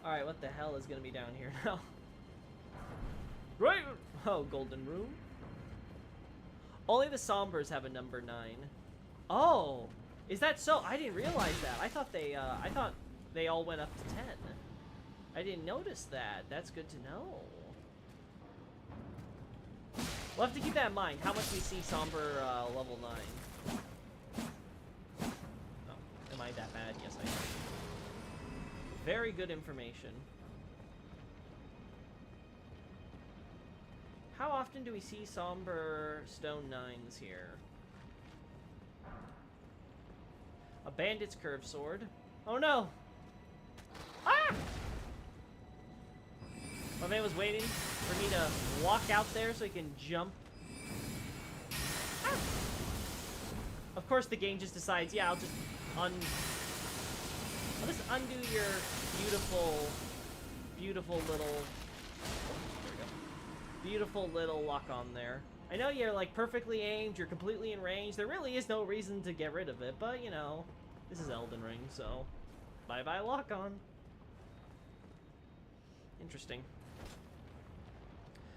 Alright, what the hell is gonna be down here now? Right! Oh, golden room. Only the Sombers have a number 9. Oh! Is that so? I didn't realize that. I thought they all went up to 10. I didn't notice that. That's good to know. We'll have to keep that in mind. How much we see Somber level 9. Oh, am I that bad? Yes, I am. Very good information. How often do we see Somber Stone 9s here? A bandit's curved sword. Oh no! Ah! My man was waiting for me to walk out there so he can jump. Ah! Of course the game just decides, yeah, I'll just undo your beautiful little... Beautiful little lock on there. I know you're like perfectly aimed, you're completely in range. There really is no reason to get rid of it, but you know, this is Elden Ring, so bye-bye lock on. Interesting.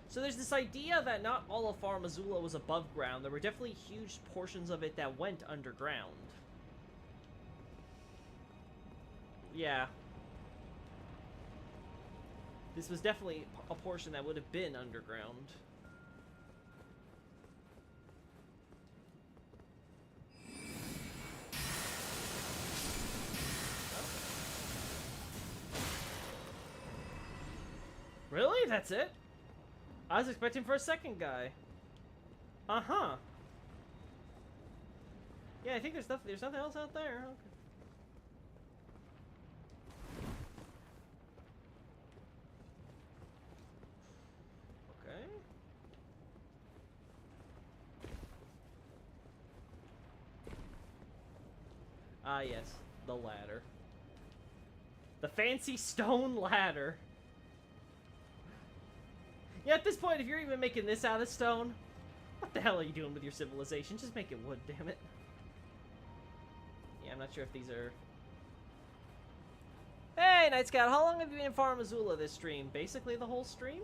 So there's this idea that not all of Far Missoula was above ground. There were definitely huge portions of it that went underground. Yeah. This was definitely a portion that would have been underground. Really? That's it? I was expecting for a second guy. Uh-huh. Yeah, I think there's nothing else out there. Okay. Ah, yes. The ladder. The fancy stone ladder. Yeah, at this point, if you're even making this out of stone, what the hell are you doing with your civilization? Just make it wood, damn it. Yeah, I'm not sure if these are... Hey, Night Scout, how long have you been in Far Missoula this stream? Basically the whole stream?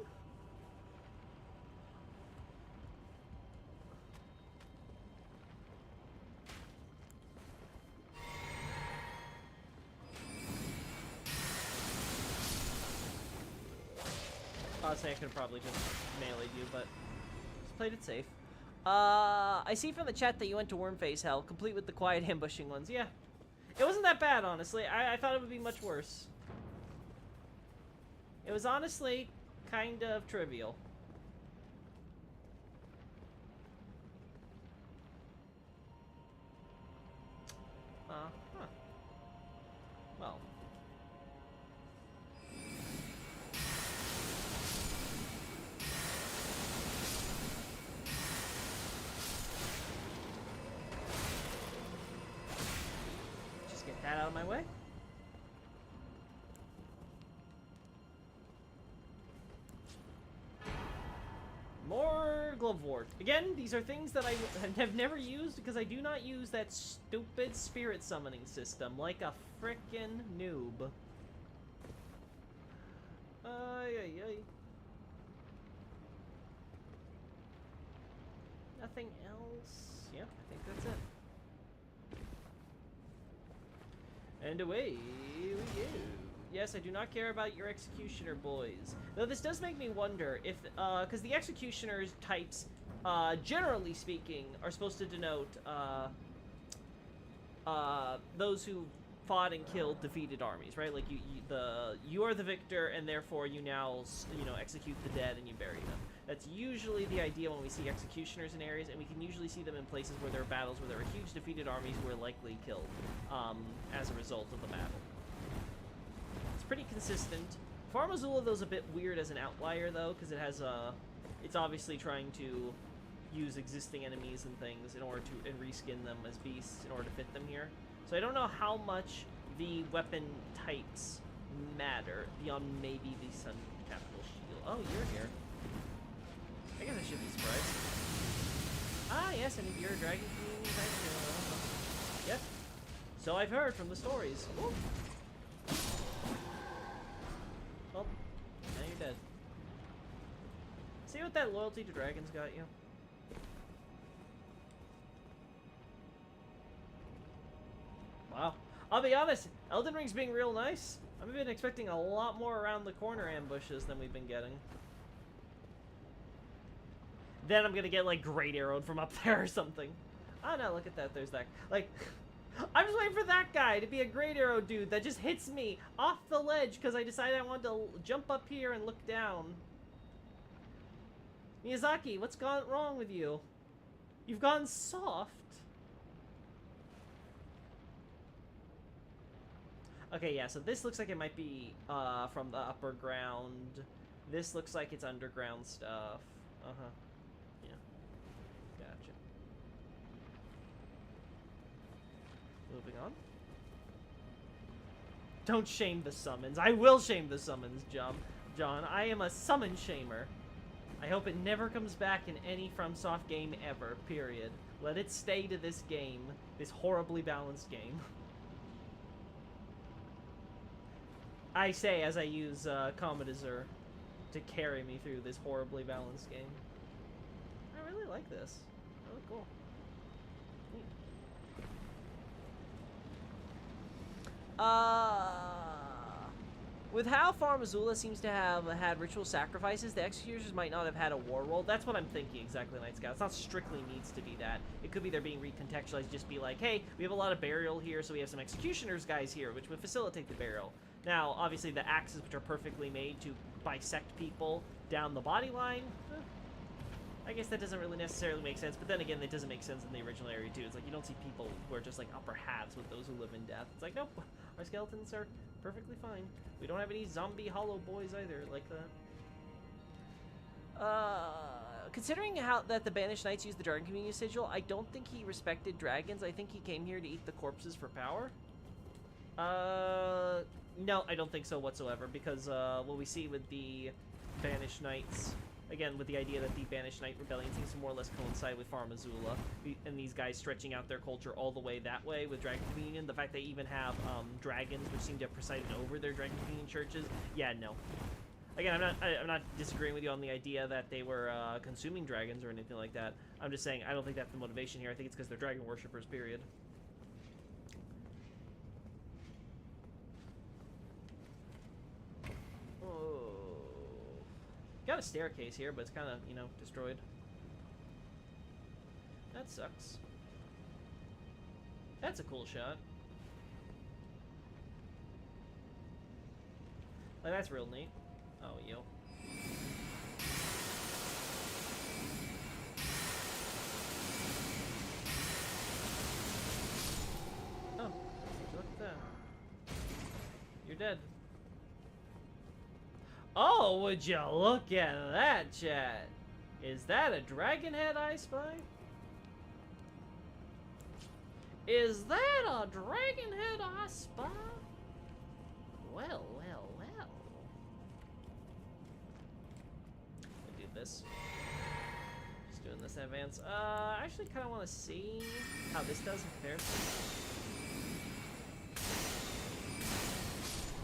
Honestly, I could have probably just meleeed you, but just played it safe. I see from the chat that you went to Wormface Hell, complete with the quiet ambushing ones. Yeah. It wasn't that bad, honestly. I thought it would be much worse. It was honestly kind of trivial. Huh. Well. Just get that out of my way. More Glovewort. Again, these are things that I have never used because I do not use that stupid spirit summoning system like a frickin' noob. Ay. Nothing else? Yep, I think that's it. And away we go. Yes, I do not care about your executioner boys. Though this does make me wonder if, because the executioner's types, generally speaking, are supposed to denote, those who fought and killed defeated armies, right? Like you are the victor, and therefore you now, execute the dead and you bury them. That's usually the idea when we see executioners in areas, and we can usually see them in places where there are battles where there are huge defeated armies who are likely killed, as a result of the battle. Pretty consistent. Far Missoula, though, is a bit weird as an outlier, though, because it has it's obviously trying to use existing enemies and things in order to and reskin them as beasts in order to fit them here. So I don't know how much the weapon types matter beyond maybe the Sun Capital Shield. Oh, you're here. I guess I should be surprised. Ah, yes, and you're a Dragon King. Yep. So I've heard from the stories. Ooh. Well, now you're dead. See what that loyalty to dragons got you? I'll be honest, Elden Ring's being real nice. I've been expecting a lot more around the corner ambushes than we've been getting. Then I'm gonna get, like, great arrowed from up there or something. Oh no, look at that, there's that. Like, I'm just waiting for that guy to be a great arrow dude that just hits me off the ledge because I decided I wanted to jump up here and look down. Miyazaki, what's gone wrong with you? You've gone soft. Okay, yeah, so this looks like it might be from the upper ground. This looks like it's underground stuff. Uh-huh. Yeah. Gotcha. Moving on. Don't shame the summons. I will shame the summons, John. I am a summon shamer. I hope it never comes back in any FromSoft game ever, period. Let it stay to this game. This horribly balanced game. I say as I use Commodazur to carry me through this horribly balanced game. I really like this. Really cool. Neat. With how Far Missoula seems to have had ritual sacrifices, the executioners might not have had a war roll. That's what I'm thinking exactly, Night Scout. It's not strictly needs to be that. It could be they're being recontextualized, just be like, hey, we have a lot of burial here, so we have some executioners guys here, which would facilitate the burial. Now, obviously, the axes, which are perfectly made to bisect people down the body line, I guess that doesn't really necessarily make sense, but then again, it doesn't make sense in the original area, too. It's like, you don't see people who are just, like, upper halves with those who live in death. It's like, nope, our skeletons are perfectly fine. We don't have any zombie hollow boys either like that. Considering how that the Banished Knights use the Dragon Communion Sigil, I don't think he respected dragons. I think he came here to eat the corpses for power. No, I don't think so whatsoever, because what we see with the Banished Knights, again, with the idea that the Banished Knight Rebellion seems to more or less coincide with Far Missoula, and these guys stretching out their culture all the way that way with Dragon Communion, the fact they even have dragons, which seem to have presided over their Dragon Communion churches, yeah, no. Again, I'm not disagreeing with you on the idea that they were consuming dragons or anything like that. I'm just saying I don't think that's the motivation here. I think it's because they're dragon worshippers, period. Got a staircase here, but it's kind of, you know, destroyed. That sucks. That's a cool shot. Like, that's real neat. Oh, yo. Oh, look at that. You're dead. Oh, would you look at that, chat? Is that a dragon head I spy? Is that a dragon head I spy? Well, well, well. I do this. Just doing this in advance. I actually kind of want to see how this does in comparison.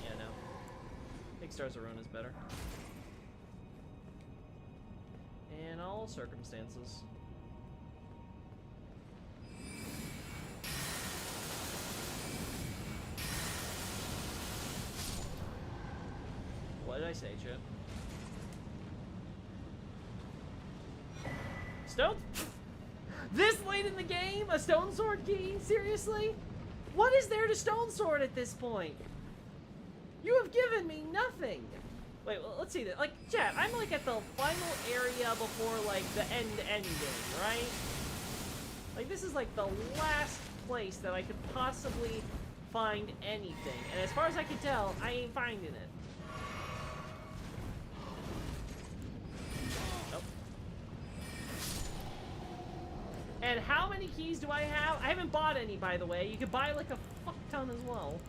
Yeah, no. I think Stars of Ruin is better. In all circumstances. What did I say, Chip? Stone? This late in the game? A stone sword key? Seriously? What is there to stone sword at this point? You have given me nothing. Wait, well, let's see that. Like, chat, I'm like at the final area before like the end game, right? Like, this is like the last place that I could possibly find anything. And as far as I can tell, I ain't finding it. Nope. And how many keys do I have? I haven't bought any, by the way. You could buy like a fuck ton as well.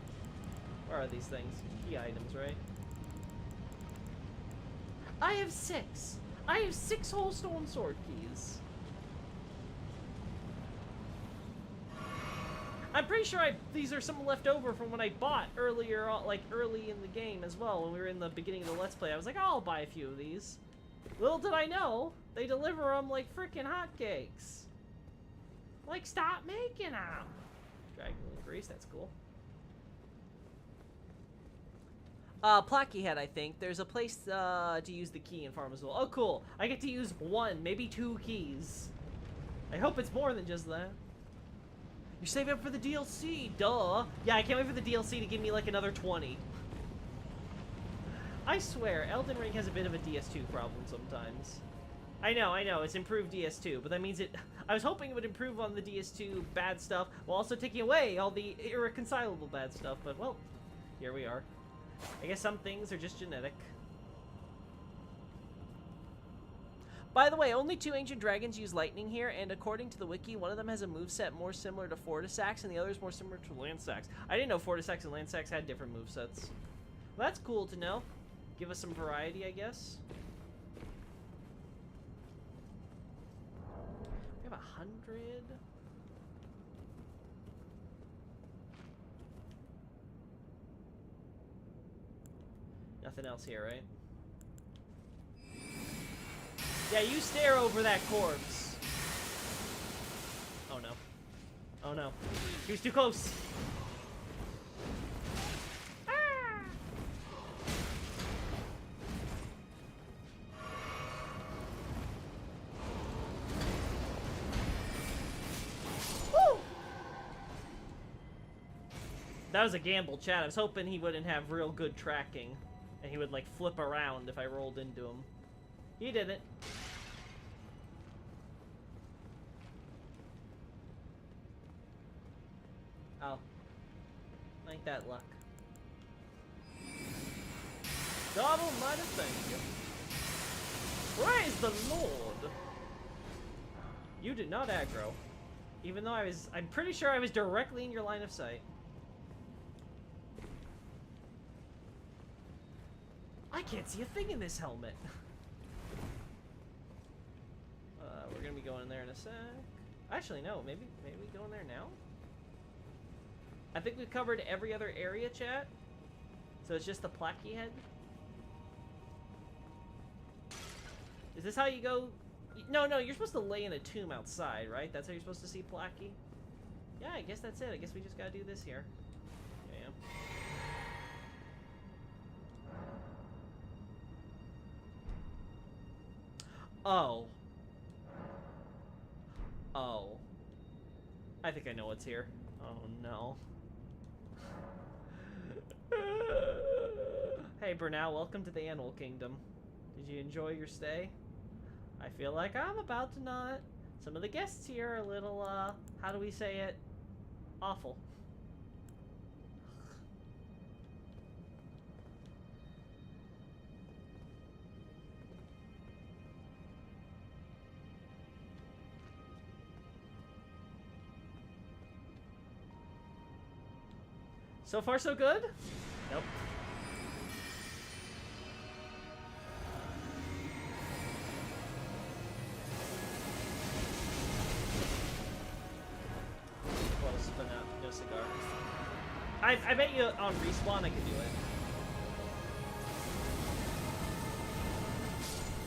Where are these things? Key items, right? I have 6. I have 6 whole stone sword keys. I'm pretty sure these are some left over from when I bought earlier, like early in the game as well, when we were in the beginning of the Let's Play. I was like, oh, I'll buy a few of these. Little did I know, they deliver them like freaking hotcakes. Like, stop making them. Dragon Grease, that's cool. Placky Head, I think. There's a place to use the key in Farm as well. Oh, cool. I get to use 1, maybe 2 keys. I hope it's more than just that. You're saving up for the DLC, duh. Yeah, I can't wait for the DLC to give me like another 20. I swear, Elden Ring has a bit of a DS2 problem sometimes. I know, it's improved DS2, but that means it... I was hoping it would improve on the DS2 bad stuff, while also taking away all the irreconcilable bad stuff, but, well, here we are. I guess some things are just genetic. By the way, only 2 ancient dragons use lightning here, and according to the wiki, one of them has a moveset more similar to Fortisax, and the other is more similar to Lansax. I didn't know Fortisax and Lansax had different movesets. Well, that's cool to know. Give us some variety, I guess. We have 100. Nothing else here, right? Yeah, you stare over that corpse. Oh no. Oh no. He was too close. Ah! Woo! That was a gamble, chat. I was hoping he wouldn't have real good tracking. And he would, like, flip around if I rolled into him. He didn't. Oh. Ain't that luck. God almighty, thank you. Praise the Lord! You did not aggro. Even though I'm pretty sure I was directly in your line of sight. I can't see a thing in this helmet. We're gonna be going in there in a sec. Actually, no. Maybe we go in there now? I think we've covered every other area, chat. So it's just the Placky Head. Is this how you go? No, you're supposed to lay in a tomb outside, right? That's how you're supposed to see Placky? Yeah, I guess that's it. I guess we just gotta do this here. Yeah. Oh. Oh. I think I know what's here. Oh, no. Hey, Bernal, welcome to the Animal Kingdom. Did you enjoy your stay? I feel like I'm about to not. Some of the guests here are a little, how do we say it? Awful. So far, so good? Nope. Close, but no cigar. I bet you on respawn I could do it.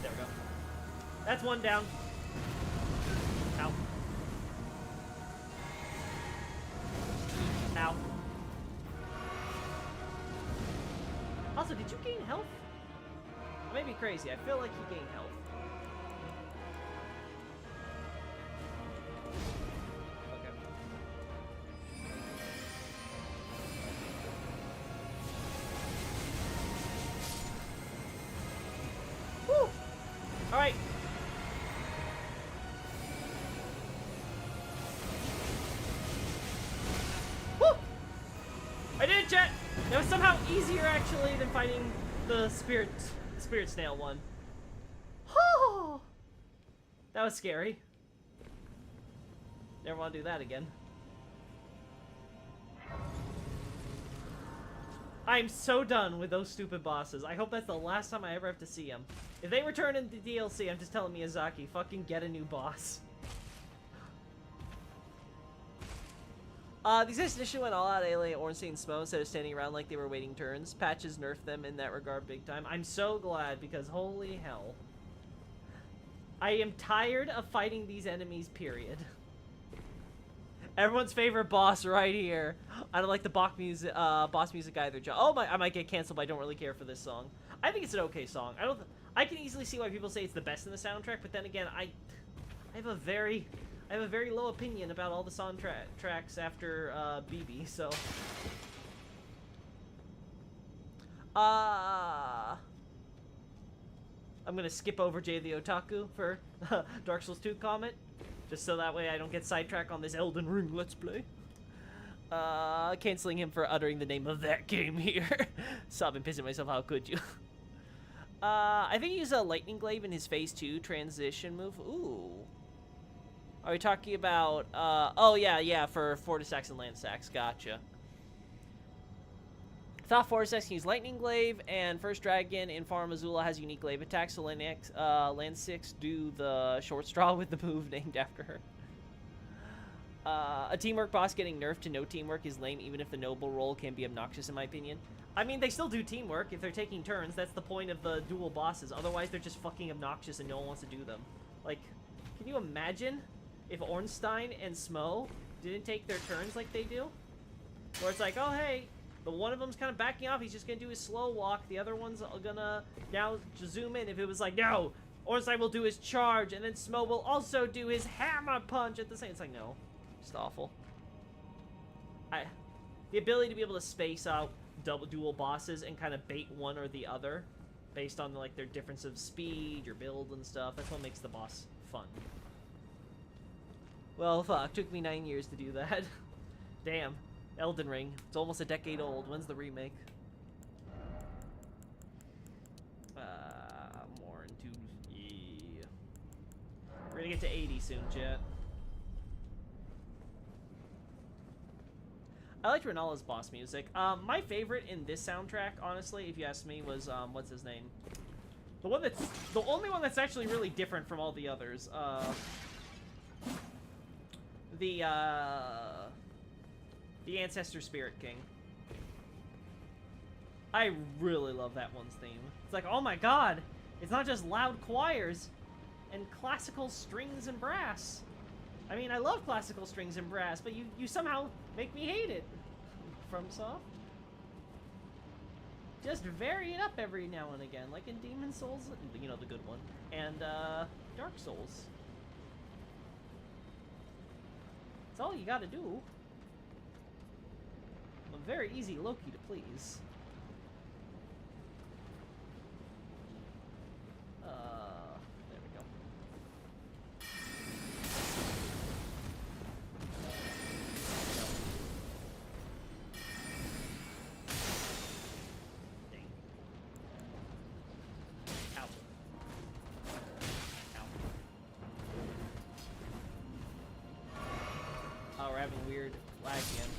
There we go. That's one down. Ow. Ow. Also, did you gain health? I may be crazy. I feel like he gained health. Okay. Woo! Alright. Woo! I did it, chat! That was somehow easier, actually, than fighting the spirit snail one. Oh, that was scary. Never want to do that again. I'm so done with those stupid bosses. I hope that's the last time I ever have to see them. If they return in the DLC, I'm just telling Miyazaki, fucking get a new boss. These guys initially went all out alien Ornstein Smo instead of standing around like they were waiting turns. Patches nerfed them in that regard big time. I'm so glad because holy hell. I am tired of fighting these enemies, period. Everyone's favorite boss right here. I don't like the boss music either. Oh my! I might get canceled, but I don't really care for this song. I think it's an okay song. I can easily see why people say it's the best in the soundtrack, but then again, I have a very low opinion about all the tracks after BB. So, I'm gonna skip over Jay the Otaku for Dark Souls 2 comment, just so that way I don't get sidetracked on this Elden Ring Let's Play. Canceling him for uttering the name of that game here. Stop and pissing myself, how could you? I think he used a Lightning Glaive in his Phase 2 transition move. Ooh. Are we talking about, oh yeah, for Fortisax and Landsax, gotcha. Thought Fortisax can use Lightning Glaive, and First Dragon in Farm Azula has unique glaive attacks, so Landsax do the short straw with the move named after her. A teamwork boss getting nerfed to no teamwork is lame, even if the noble role can be obnoxious in my opinion. I mean, they still do teamwork if they're taking turns. That's the point of the dual bosses. Otherwise, they're just fucking obnoxious and no one wants to do them. Like, can you imagine if Ornstein and Smo didn't take their turns like they do? Where it's like, oh, hey, the one of them's kind of backing off. He's just going to do his slow walk. The other one's gonna now zoom in. If it was like, no, Ornstein will do his charge, and then Smo will also do his hammer punch at the same. It's like, no. Just awful. The ability to be able to space out dual bosses and kind of bait one or the other based on like their difference of speed, your build and stuff. That's what makes the boss fun. Well, fuck, took me 9 years to do that. Damn. Elden Ring. It's almost a decade old. When's the remake? More into... Yeah. We're gonna get to 80 soon, chat. I liked Renala's boss music. My favorite in this soundtrack, honestly, if you ask me, was, what's his name? The only one that's actually really different from all the others. The Ancestor Spirit King. I really love that one's theme. It's like, oh my god, it's not just loud choirs and classical strings and brass. I mean, I love classical strings and brass, but you somehow make me hate it. FromSoft. Just vary it up every now and again, like in Demon Souls, you know, the good one, and Dark Souls. That's all you gotta do. I'm a very easy Loki to please. There we go. Dang. Ow. Ow. Oh, we're having weird lag again.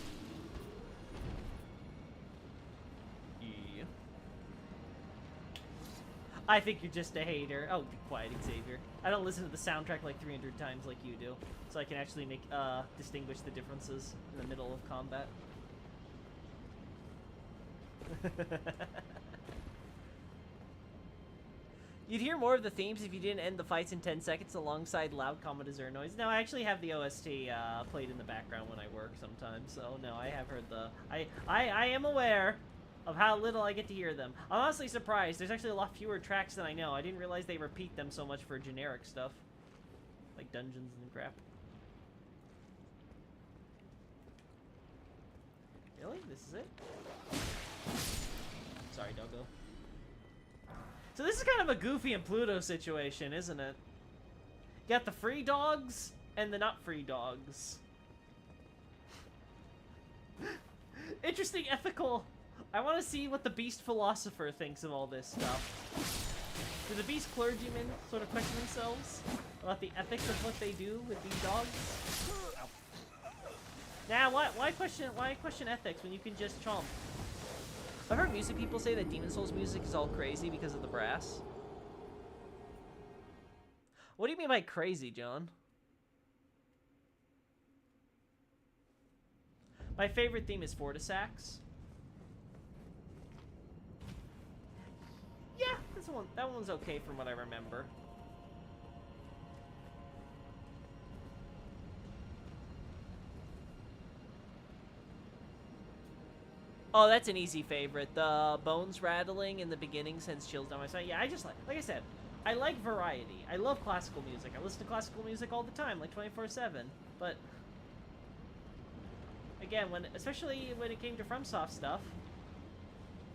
I think you're just a hater. Oh, be quiet, Xavier. I don't listen to the soundtrack like 300 times like you do, so I can actually make distinguish the differences in the middle of combat. You'd hear more of the themes if you didn't end the fights in 10 seconds alongside loud commodore noise. No, I actually have the OST played in the background when I work sometimes, so no, I have heard the... I am aware of how little I get to hear them. I'm honestly surprised. There's actually a lot fewer tracks than I know. I didn't realize they repeat them so much for generic stuff. Like dungeons and crap. Really? This is it? Sorry, Doggo. So this is kind of a Goofy and Pluto situation, isn't it? You got the free dogs and the not free dogs. Interesting ethical... I want to see what the Beast Philosopher thinks of all this stuff. Do the Beast Clergymen sort of question themselves about the ethics of what they do with these dogs? Ow. Nah, why question ethics when you can just chomp? I've heard music people say that Demon Souls music is all crazy because of the brass. What do you mean by crazy, John? My favorite theme is Fortisax. Yeah, that one's okay from what I remember. Oh, that's an easy favorite. The bones rattling in the beginning sends chills down my spine. Yeah, I just like I said, I like variety. I love classical music. I listen to classical music all the time, like 24/7. But again, especially when it came to FromSoft stuff,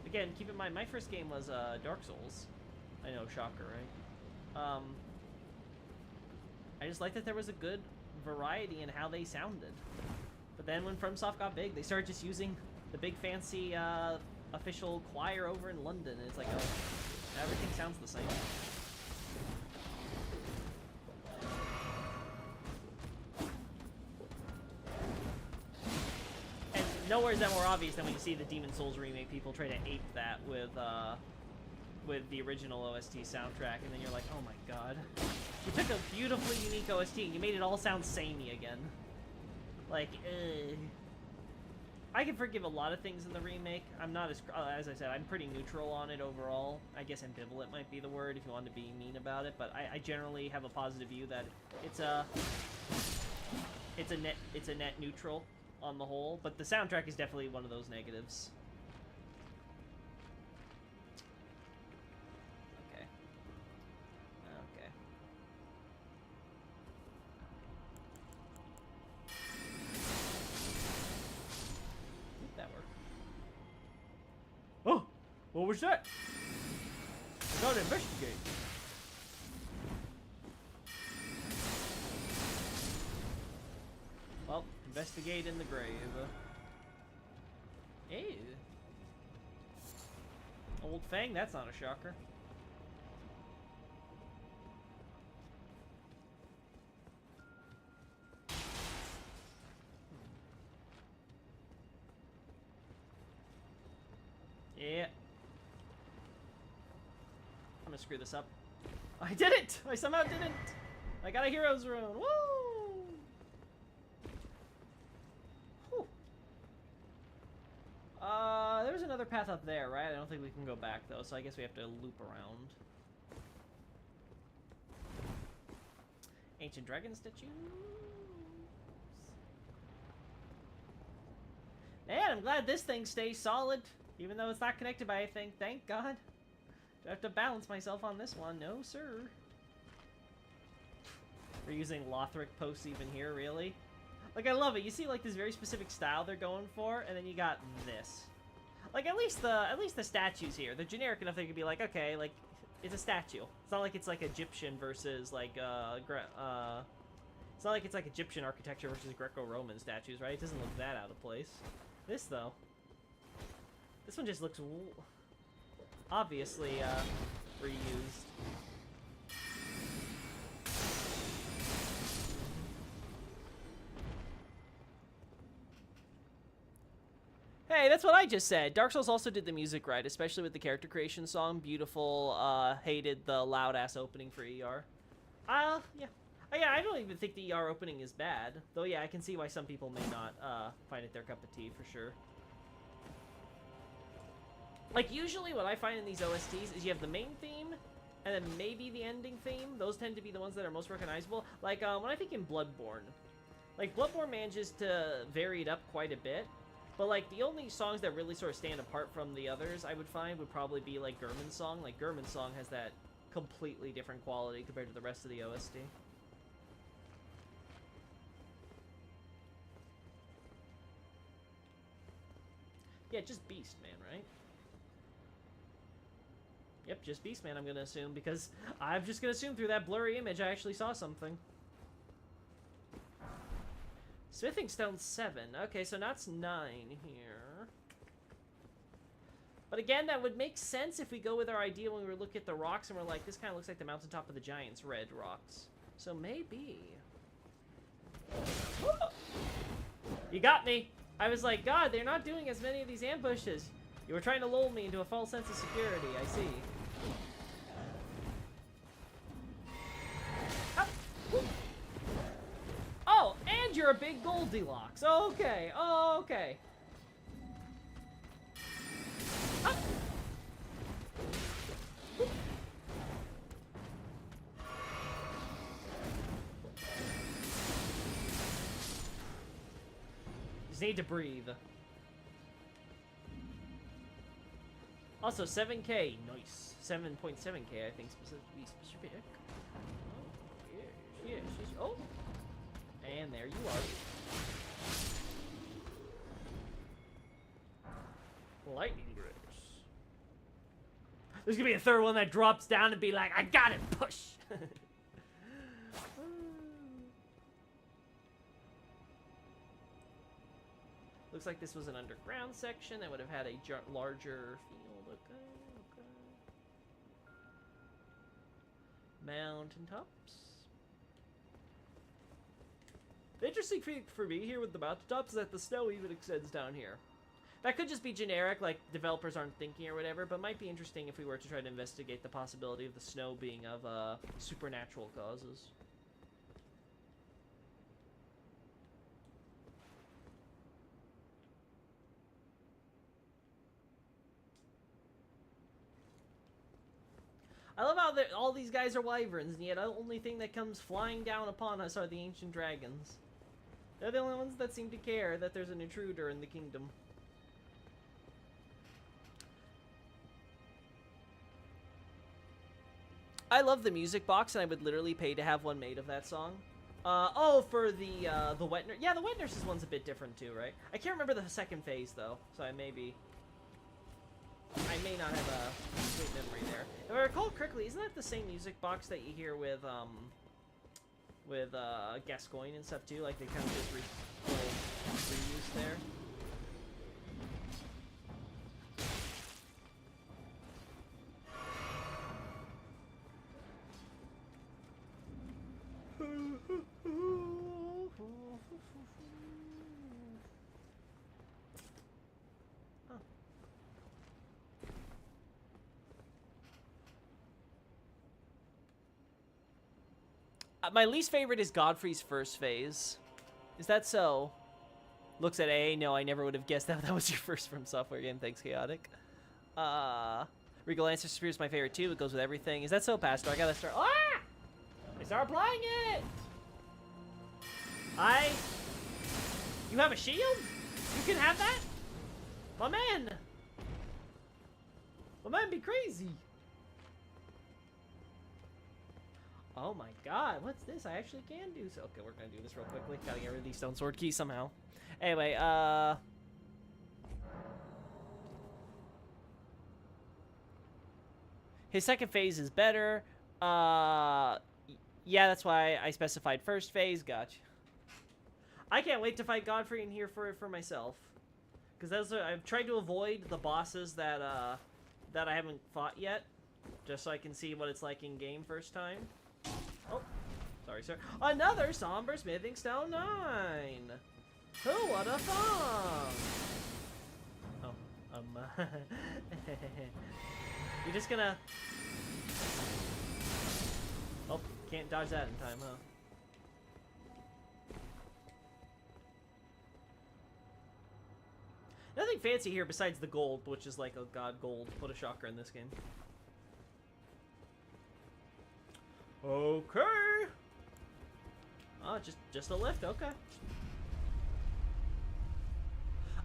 again, keep in mind my first game was Dark Souls. I know, shocker, right? I just liked that there was a good variety in how they sounded. But then when FromSoft got big, they started just using the big fancy official choir over in London, and it's like, oh, everything sounds the same. And nowhere is that more obvious than when you see the Demon Souls remake. People try to ape that with the original OST soundtrack, and then you're like, oh my god. You took a beautifully unique OST and you made it all sound samey again. Like, I can forgive a lot of things in the remake. I'm not as I said, I'm pretty neutral on it overall. I guess ambivalent might be the word if you want to be mean about it, but I generally have a positive view that it's a net neutral on the whole, but the soundtrack is definitely one of those negatives. Okay. Okay. Oh! What was that? I gotta investigate. Well, investigate in the grave. Ew. Old Fang? That's not a shocker. Yeah. I'm gonna screw this up. I did it! I somehow didn't! I got a hero's rune! Woo! Whew. There was another path up there, right? I don't think we can go back, though, so I guess we have to loop around. Ancient dragon statues. Man, I'm glad this thing stays solid. Even though it's not connected by anything, thank God. Do I have to balance myself on this one? No, sir. We're using Lothric posts even here, really? Like, I love it. You see, like, this very specific style they're going for, and then you got this. Like, at least the statues here. They're generic enough they could be like, okay, like, it's a statue. It's not like it's, like, Egyptian versus, like, it's not like it's, like, Egyptian architecture versus Greco-Roman statues, right? It doesn't look that out of place. This, though. This one just looks obviously reused. Hey, that's what I just said. Dark Souls also did the music right, especially with the character creation song. Beautiful, hated the loud-ass opening for ER. Yeah. Yeah, I don't even think the ER opening is bad. Though, yeah, I can see why some people may not find it their cup of tea, for sure. Like, usually what I find in these OSTs is you have the main theme, and then maybe the ending theme. Those tend to be the ones that are most recognizable. Like, when I think in Bloodborne, like, Bloodborne manages to vary it up quite a bit. But, like, the only songs that really sort of stand apart from the others, I would find, would probably be, like, Gurman's song. Like, Gurman's song has that completely different quality compared to the rest of the OST. Yeah, just Beastman, right? Yep, just Beastman, I'm gonna assume, because I'm just gonna assume through that blurry image I actually saw something. Smithing Stone 7. Okay, so that's 9 here. But again, that would make sense if we go with our idea when we look at the rocks and we're like, this kind of looks like the mountaintop of the Giants, red rocks. So maybe... You got me! I was like, God, they're not doing as many of these ambushes. You were trying to lull me into a false sense of security, I see. Oh, and you're a big Goldilocks. Okay, okay. Ah. Just need to breathe. Also, 7K. Nice. 7.7K, I think, to be specific. Oh, yes, yes. Oh! And there you are. Lightning Grace. There's gonna be a third one that drops down and be like, I got it, push! Looks like this was an underground section that would have had a larger field. Okay, okay. Mountaintops. The interesting thing for me here with the mountaintops is that the snow even extends down here. That could just be generic, like developers aren't thinking or whatever, but might be interesting if we were to try to investigate the possibility of the snow being of supernatural causes. I love how all these guys are wyverns, and yet the only thing that comes flying down upon us are the ancient dragons. They're the only ones that seem to care that there's an intruder in the kingdom. I love the music box, and I would literally pay to have one made of that song. Oh, for the wet nurse. Yeah, the wet nurse's one's a bit different too, right? I can't remember the second phase though, so I may not have a sweet memory there. If I recall correctly, isn't that the same music box that you hear with Gascoigne and stuff too? Like they kind of just reused there. My least favorite is Godfrey's first phase. Is that so? Looks at A. No, I never would have guessed that was your first FromSoftware game. Thanks, Chaotic. Regal Lancer Spear is my favorite too. It goes with everything. Is that so, Pastor? I gotta start. Ah! I start applying it! You have a shield? You can have that? My man! My man be crazy! Oh my god, what's this? I actually can do so. Okay, we're gonna do this real quickly. Gotta get rid of these stone sword keys somehow. Anyway, his second phase is better. Yeah, that's why I specified first phase. Gotcha. I can't wait to fight Godfrey in here for myself. Because I've tried to avoid the bosses that I haven't fought yet. Just so I can see what it's like in game first time. Oh, sorry, sir. Another Somber Smithing Stone 9! Who would have thought? Oh, you're just gonna... Oh, can't dodge that in time, huh? Nothing fancy here besides the gold, which is like, oh god, gold. What a shocker in this game. Okay. Oh, just a lift. Okay.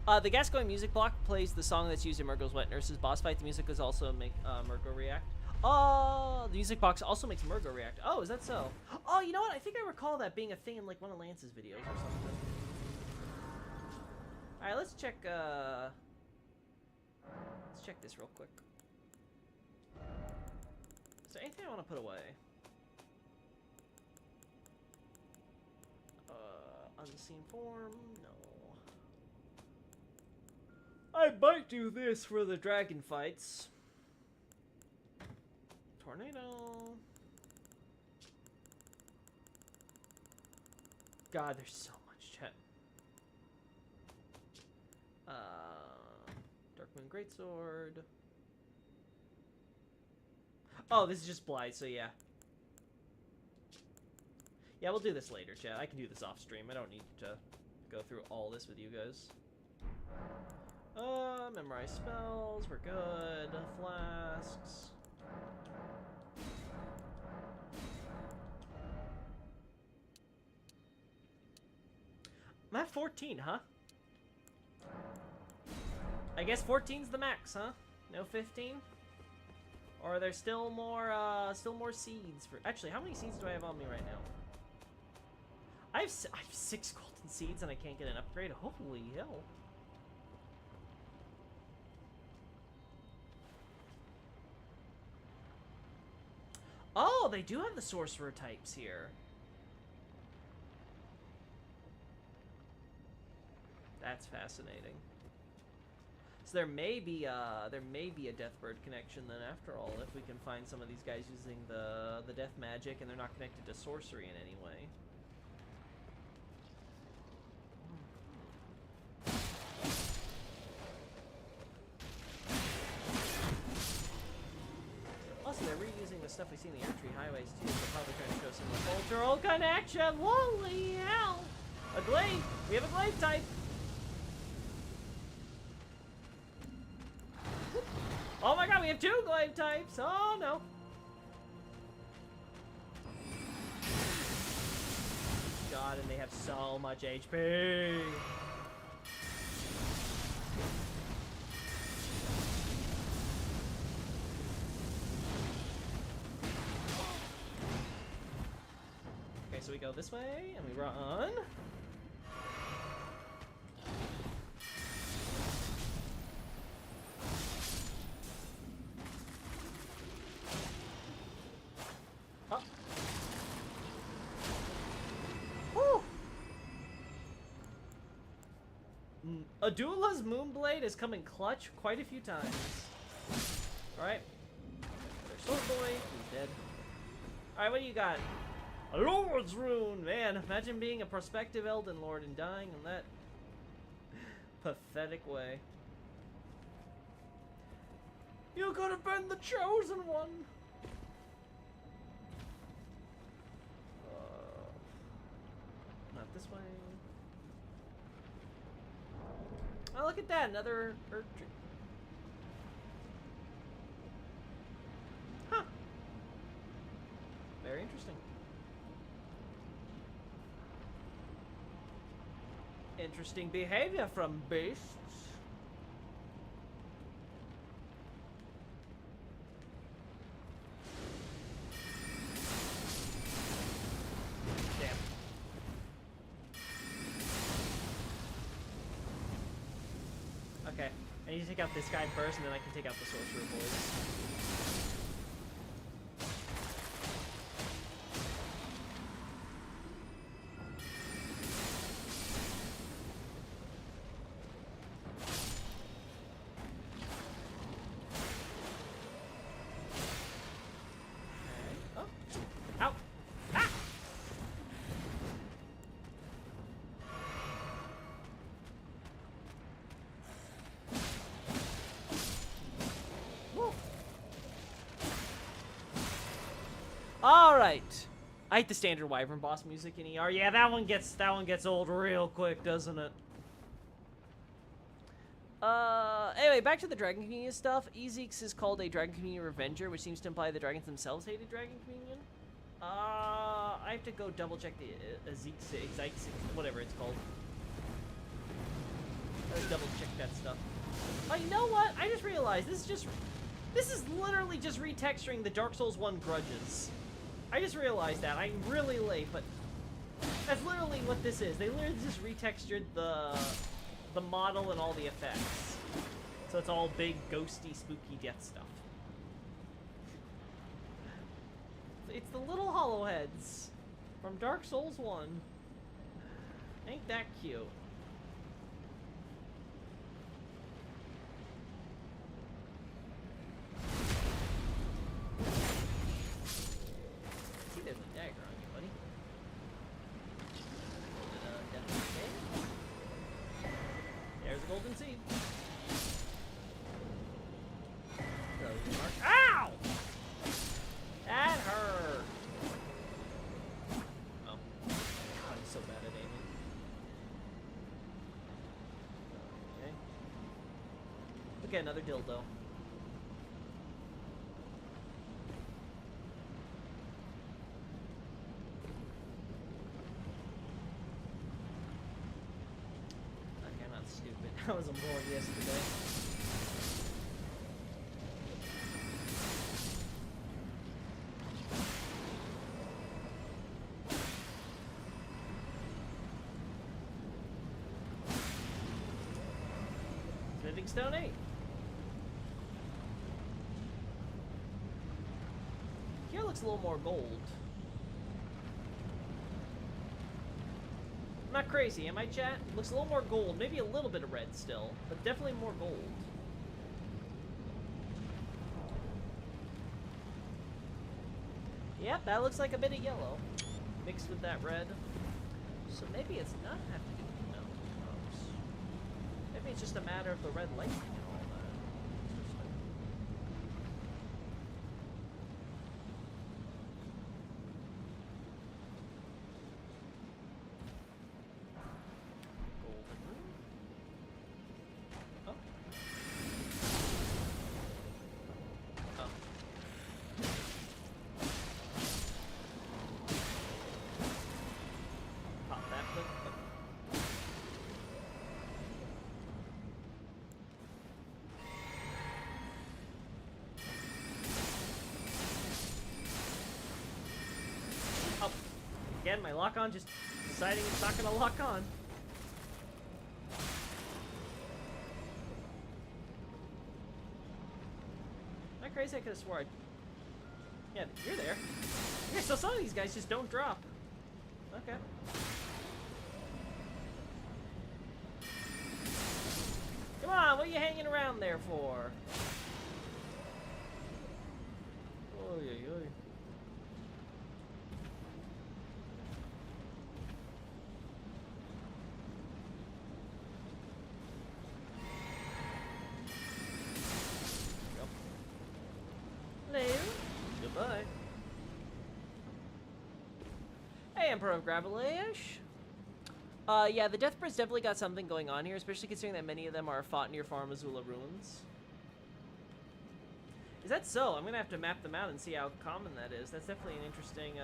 The Gascoigne music block plays the song that's used in Murgo's Wet Nurse's boss fight. The music does also make Murgo react. Oh, the music box also makes Murgo react. Oh, is that so? Oh, you know what? I think I recall that being a thing in like one of Lance's videos or something. All right, let's check this real quick. Is there anything I want to put away? Unseen form? No. I might do this for the dragon fights. Tornado. God, there's so much chat. Darkmoon Greatsword. Oh, this is just Blythe, so yeah. Yeah, we'll do this later, chat. I can do this off stream. I don't need to go through all this with you guys. Memorize spells. We're good. Flasks. I'm at 14, huh? I guess 14's the max, huh? No 15? Or are there still more seeds for... Actually, how many seeds do I have on me right now? I have 6 golden seeds and I can't get an upgrade? Holy hell. Oh, they do have the sorcerer types here. That's fascinating. So there may be a Deathbird connection then after all, if we can find some of these guys using the death magic and they're not connected to sorcery in any way. Also, they're reusing the stuff we see in the Erdtree highways too. They're probably trying to show some cultural connection. Holy hell! A glaive! We have a glaive type! Oh my god, we have 2 glaive types! Oh no! God, and they have so much HP! Okay, so we go this way, and we run. Adula's Moonblade has come in clutch quite a few times. Alright. There's Sword Boy. He's dead. Alright, what do you got? A Lord's Rune! Man, imagine being a prospective Elden Lord and dying in that pathetic way. You could have been the chosen one! Not this way. Oh, look at that, another Erdtree. Huh. Very interesting. Interesting behavior from beasts. Okay, I need to take out this guy first, and then I can take out the sorcerer boys. Okay. Oh! Ow! Ah! Alright. I hate the standard Wyvern boss music in ER. Yeah, that one gets old real quick, doesn't it? Anyway, back to the Dragon Communion stuff. Ezeeks is called a Dragon Communion Revenger, which seems to imply the dragons themselves hated Dragon Communion. I have to go double check the Ezeeks, whatever it's called. Let's double check that stuff. Oh, you know what? I just realized this is literally just retexturing the Dark Souls 1 grudges. I just realized that. I'm really late, but that's literally what this is. They literally just retextured the model and all the effects. So it's all big, ghosty, spooky death stuff. It's the little hollow heads from Dark Souls 1. Ain't that cute? See, there's a dagger on you, buddy. There's a golden seed. Ow! That hurt. Oh. God, I'm so bad at aiming. Okay. Okay, another dildo. Okay, I'm not stupid. I was born yesterday. Stepping stone 8. Here looks a little more gold. I'm not crazy, am I, chat? Looks a little more gold. Maybe a little bit of red still, but definitely more gold. Yep, that looks like a bit of yellow mixed with that red. So maybe it's not have to do with gross. Maybe it's just a matter of the red lightning and all that. Golden. Oh. Oh. Pop that flip. Oh. Again, my lock-on just deciding it's not gonna lock on. Am I crazy? I could have swore Yeah, you're there. Yeah, so some of these guys just don't drop. Okay. Come on, what are you hanging around there for? Oy, oy, oy. Hello. Goodbye. Hey, Emperor of Gravelish. Yeah, the Death Birds definitely got something going on here, especially considering that many of them are fought near Far Missoula ruins. Is that so? I'm gonna have to map them out and see how common that is. That's definitely an interesting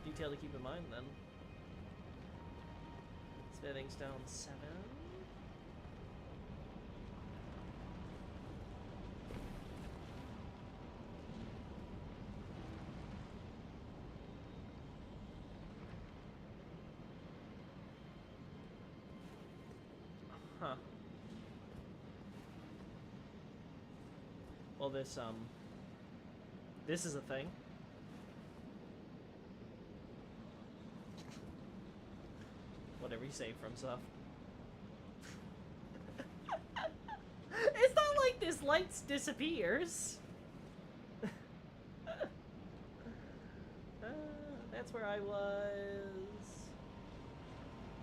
detail to keep in mind then. Smithing Stone 7. Huh. Well, this is a thing. Whatever you say, FromSoft. It's not like this light disappears. That's where I was.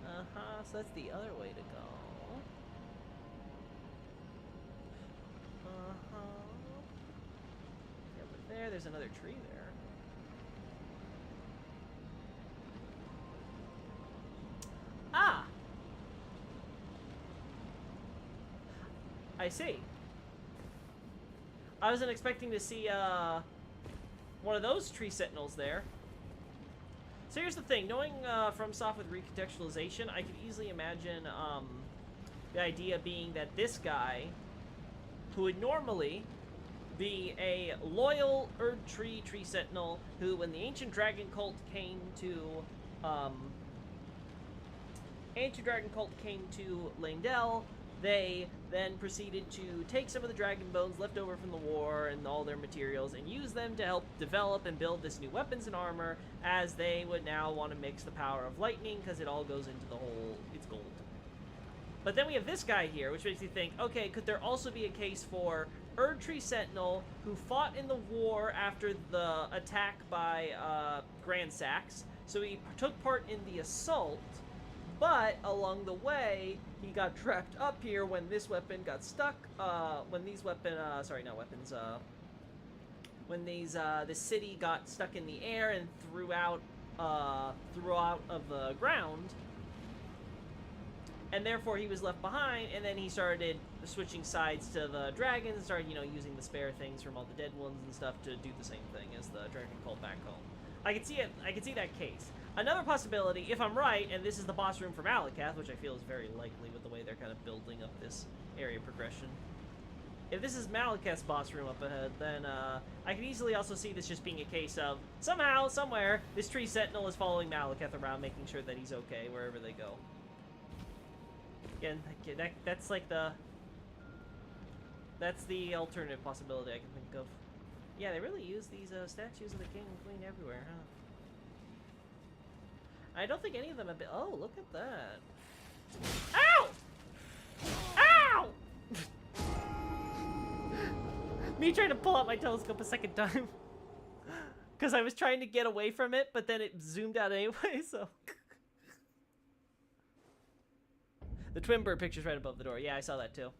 Uh-huh, so that's the other way to go. Yeah, but there's another tree there. Ah! I see. I wasn't expecting to see, one of those tree sentinels there. So here's the thing, knowing, FromSoft with recontextualization, I could easily imagine, the idea being that this guy, who would normally be a loyal Erd Tree Sentinel, who, when the Ancient Dragon Cult came to, Langdell, they then proceeded to take some of the dragon bones left over from the war and all their materials and use them to help develop and build this new weapons and armor, as they would now want to mix the power of lightning, because it all goes into the whole, it's gold. But then we have this guy here, which makes me think, okay, could there also be a case for Erd Tree Sentinel, who fought in the war after the attack by Grand Sax, so he took part in the assault, but along the way, he got trapped up here when this weapon got stuck, the city got stuck in the air and threw out of the ground, and therefore he was left behind, and then he started switching sides to the dragons and started, using the spare things from all the dead ones and stuff to do the same thing as the dragon called back home. I can see it. I can see that case. Another possibility, if I'm right, and this is the boss room for Malakath, which I feel is very likely with the way they're kind of building up this area progression. If this is Malakath's boss room up ahead, then I can easily also see this just being a case of, somehow, somewhere, this tree sentinel is following Malakath around, making sure that he's okay wherever they go. Again, that's like the... That's the alternative possibility I can think of. Yeah, they really use these statues of the king and queen everywhere, huh? I don't think any of them have been. Oh, look at that! Ow! Ow! Me trying to pull out my telescope a second time. Because I was trying to get away from it, but then it zoomed out anyway, so... The twin bird picture's right above the door. Yeah, I saw that too.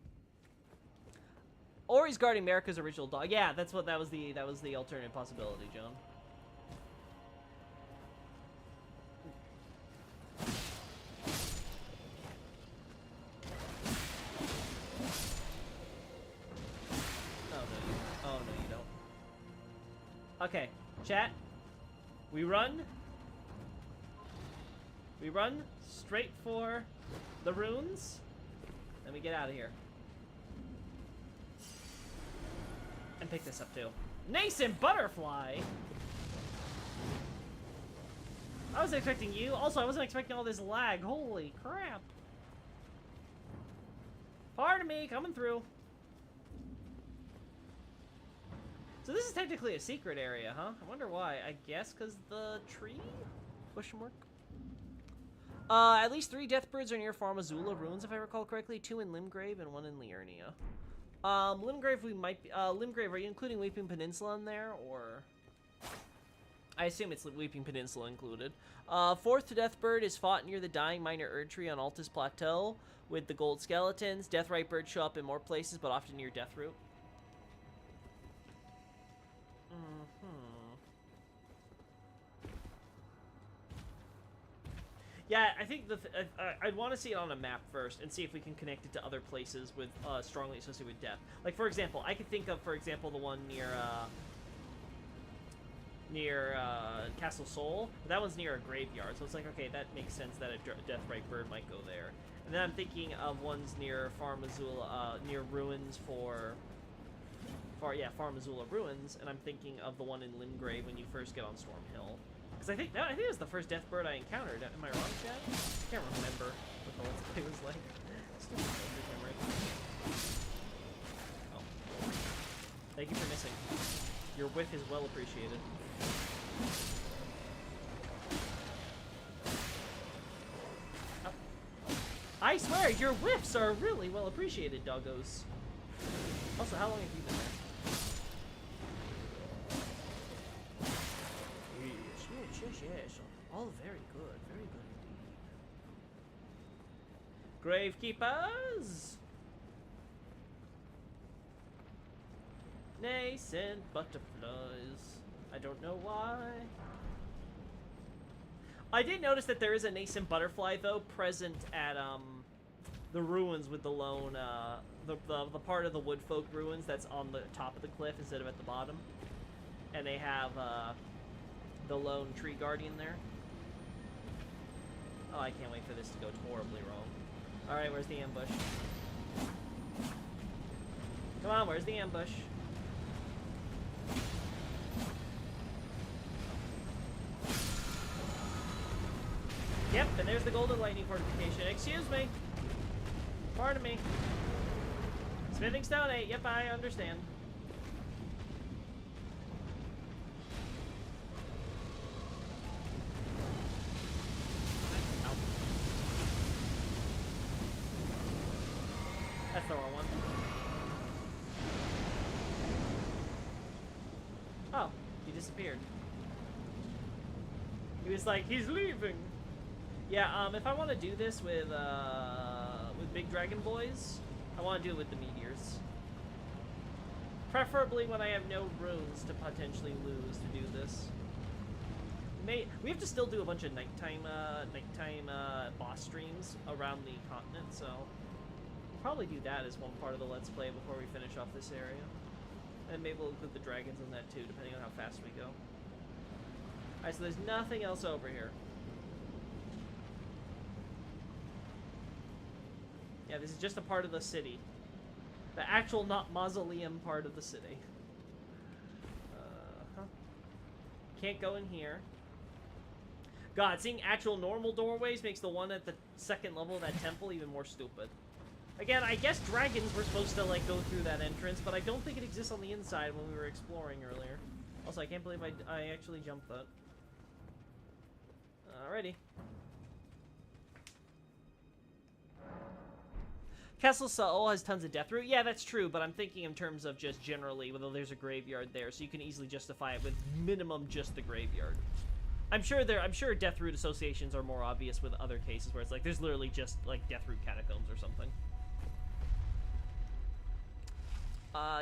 Or he's guarding America's original dog. Yeah, that was the alternative possibility, Joan. Oh no, you don't. Okay, chat. We run straight for the runes, then we get out of here. And pick this up too. Nascent butterfly! I wasn't expecting you. Also, I wasn't expecting all this lag. Holy crap. Pardon me, coming through. So this is technically a secret area, huh? I wonder why. I guess because the tree? Question mark? At least 3 deathbirds are near Farmazula ruins, if I recall correctly. 2 in Limgrave and 1 in Liurnia. Limgrave, we might be... Limgrave, are you including Weeping Peninsula in there, or...? I assume it's Weeping Peninsula included. 4th deathbird is fought near the dying minor Erdtree on Altus Plateau with the gold skeletons. Deathrite birds show up in more places, but often near Deathroot. Yeah, I think I'd want to see it on a map first and see if we can connect it to other places with strongly associated with death. Like, for example, I could think of, for example, the one near Castle Sol. But that one's near a graveyard, so it's like, okay, that makes sense that a Deathrite bird might go there. And then I'm thinking of ones near Farmazula, near ruins Farmazula ruins, and I'm thinking of the one in Limgrave when you first get on Storm Hill. Because I think it was the first death bird I encountered. Am I wrong, Chad? I can't remember what the Let's Play was like. Stupid camera. Oh. Thank you for missing. Your whiff is well appreciated. Oh. I swear, your whiffs are really well appreciated, Doggos. Also, how long have you been there? Yes. All very good indeed. Gravekeepers! Nascent butterflies. I don't know why. I did notice that there is a nascent butterfly, though, present at, the ruins with the lone, the part of the Woodfolk ruins that's on the top of the cliff instead of at the bottom. And they have, the lone tree guardian there. Oh, I can't wait for this to go horribly wrong. Alright, where's the ambush? Come on, where's the ambush? Yep, and there's the golden lightning fortification. Excuse me. Pardon me. Smithing Stone 8. Yep, I understand. That's the wrong one. Oh, he disappeared. He was like, he's leaving. Yeah, if I want to do this with big dragon boys, I want to do it with the meteors. Preferably when I have no runes to potentially lose to do this. We have to still do a bunch of nighttime boss streams around the continent, so we'll probably do that as one part of the Let's Play before we finish off this area. And maybe we'll include the dragons in that too, depending on how fast we go. Alright, so there's nothing else over here. Yeah, this is just a part of the city. The actual, not mausoleum part of the city. Can't go in here. God, seeing actual normal doorways makes the one at the second level of that temple even more stupid. Again, I guess dragons were supposed to, like, go through that entrance, but I don't think it exists on the inside when we were exploring earlier. Also, I can't believe I actually jumped that. Alrighty. Castle Sol has tons of death root. Yeah, that's true, but I'm thinking in terms of just generally whether there's a graveyard there, so you can easily justify it with minimum just the graveyard. I'm sure death root associations are more obvious with other cases where it's like there's literally just like death root catacombs or something.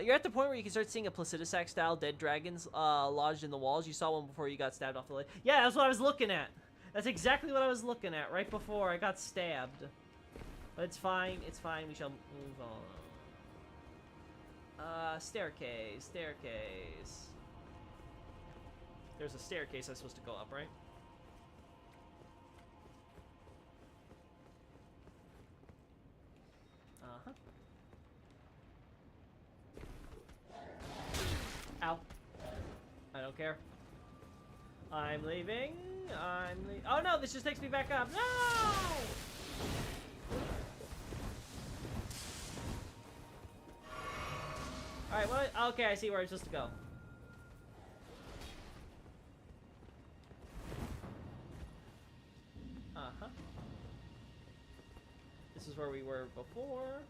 You're at the point where you can start seeing a Placidusac style dead dragons lodged in the walls. You saw one before you got stabbed off the ledge. Yeah, that's what I was looking at. That's exactly what I was looking at right before I got stabbed. But it's fine. It's fine. We shall move on. Staircase. Staircase. There's a staircase I'm supposed to go up, right? Uh-huh. Ow. I don't care. I'm leaving. Oh no, this just takes me back up. No! Alright, what? Okay, I see where I'm supposed to go. Uh-huh. This is where we were before.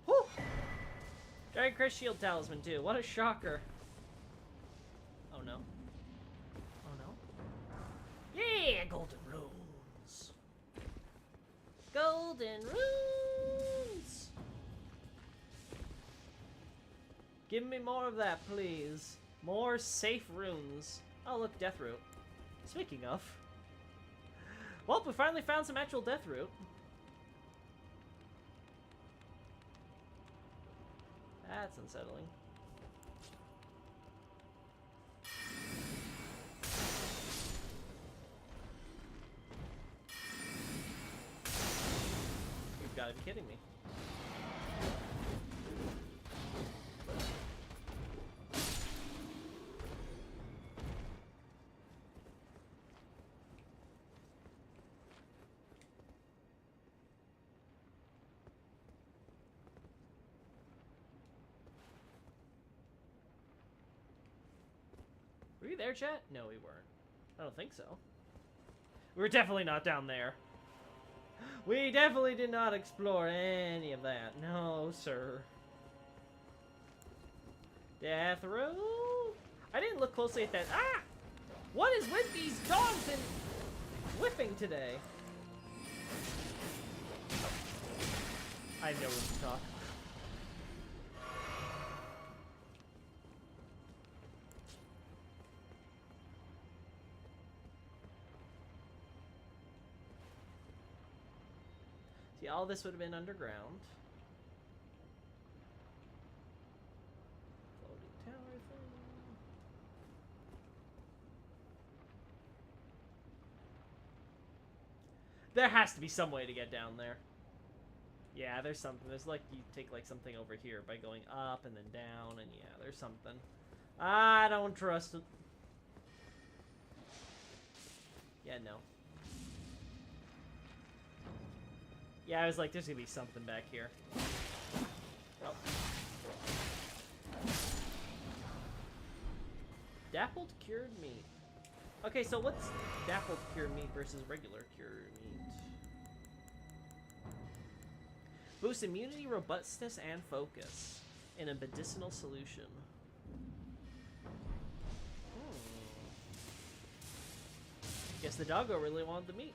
Whew! Dragon Crest Shield Talisman, too. What a shocker. Oh, no. Oh, no. Yeah! Golden runes! Golden runes! Give me more of that, please. More safe runes. Oh, look, death root. Speaking of. Well, we finally found some actual death root. That's unsettling. You've got to be kidding me. Were you there, chat? No, we weren't. I don't think so. We were definitely not down there. We definitely did not explore any of that. No, sir. Death row? I didn't look closely at that. Ah! What is with these dogs and whipping today? I have no room to talk. See, all this would have been underground. Floating tower thing. There has to be some way to get down there. Yeah, there's something. There's like, you take like something over here by going up and then down, and yeah, there's something. I don't trust it. Yeah, no. Yeah, I was like, there's gonna be something back here. Oh. Dappled cured meat. Okay, so what's dappled cured meat versus regular cured meat? Boosts immunity, robustness, and focus in a medicinal solution. Guess the doggo really wanted the meat.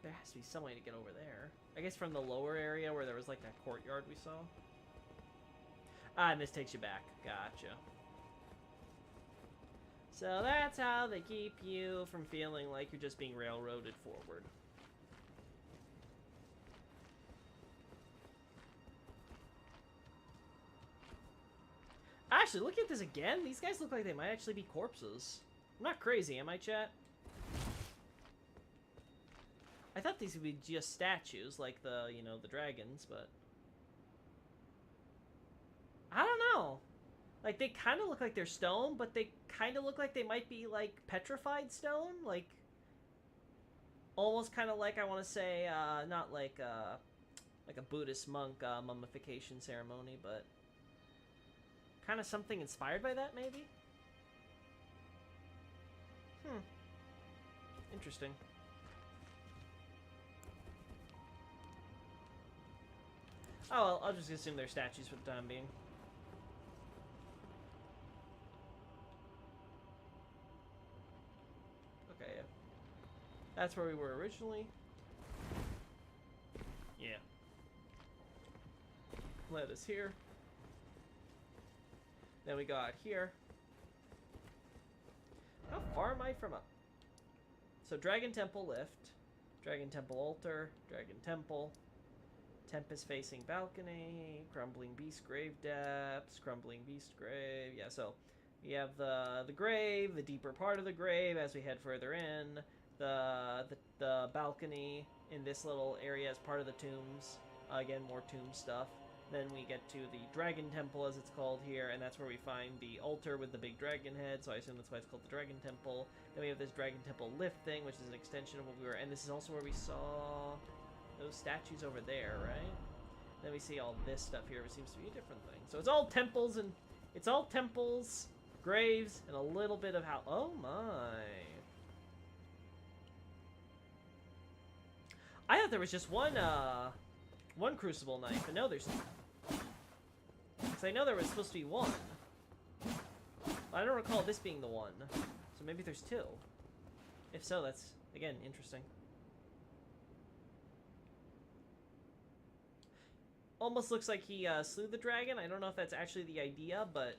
There has to be some way to get over there. I guess from the lower area where there was like that courtyard we saw. Ah, and this takes you back. Gotcha. So that's how they keep you from feeling like you're just being railroaded forward. Actually, look at this again. These guys look like they might actually be corpses. I'm not crazy, am I, chat? I thought these would be just statues, like the, you know, the dragons, but... I don't know. Like, they kind of look like they're stone, but they kind of look like they might be, like, petrified stone. Like, almost kind of like, I want to say, not like a Buddhist monk mummification ceremony, but kind of something inspired by that, maybe? Interesting. Oh, well, I'll just assume they're statues for the time being. Okay, yeah. That's where we were originally. Yeah. Led us here. Then we got here. How far am I from up? So Dragon Temple lift, Dragon Temple altar, Dragon Temple, Tempest facing balcony, Crumbling Beast grave depths, Crumbling Beast grave. Yeah, so we have the grave, the deeper part of the grave as we head further in, the balcony in this little area as part of the tombs. Again, more tomb stuff. Then we get to the Dragon Temple, as it's called here, and that's where we find the altar with the big dragon head, so I assume that's why it's called the Dragon Temple. Then we have this Dragon Temple lift thing, which is an extension of what we were, and this is also where we saw those statues over there, right? Then we see all this stuff here, which seems to be a different thing. So it's all temples, and it's all temples, graves, and a little bit of how... Oh my. I thought there was just one crucible knife, but no, there's... Because I know there was supposed to be one. I don't recall this being the one. So maybe there's two. If so, that's, again, interesting. Almost looks like he slew the dragon. I don't know if that's actually the idea, but...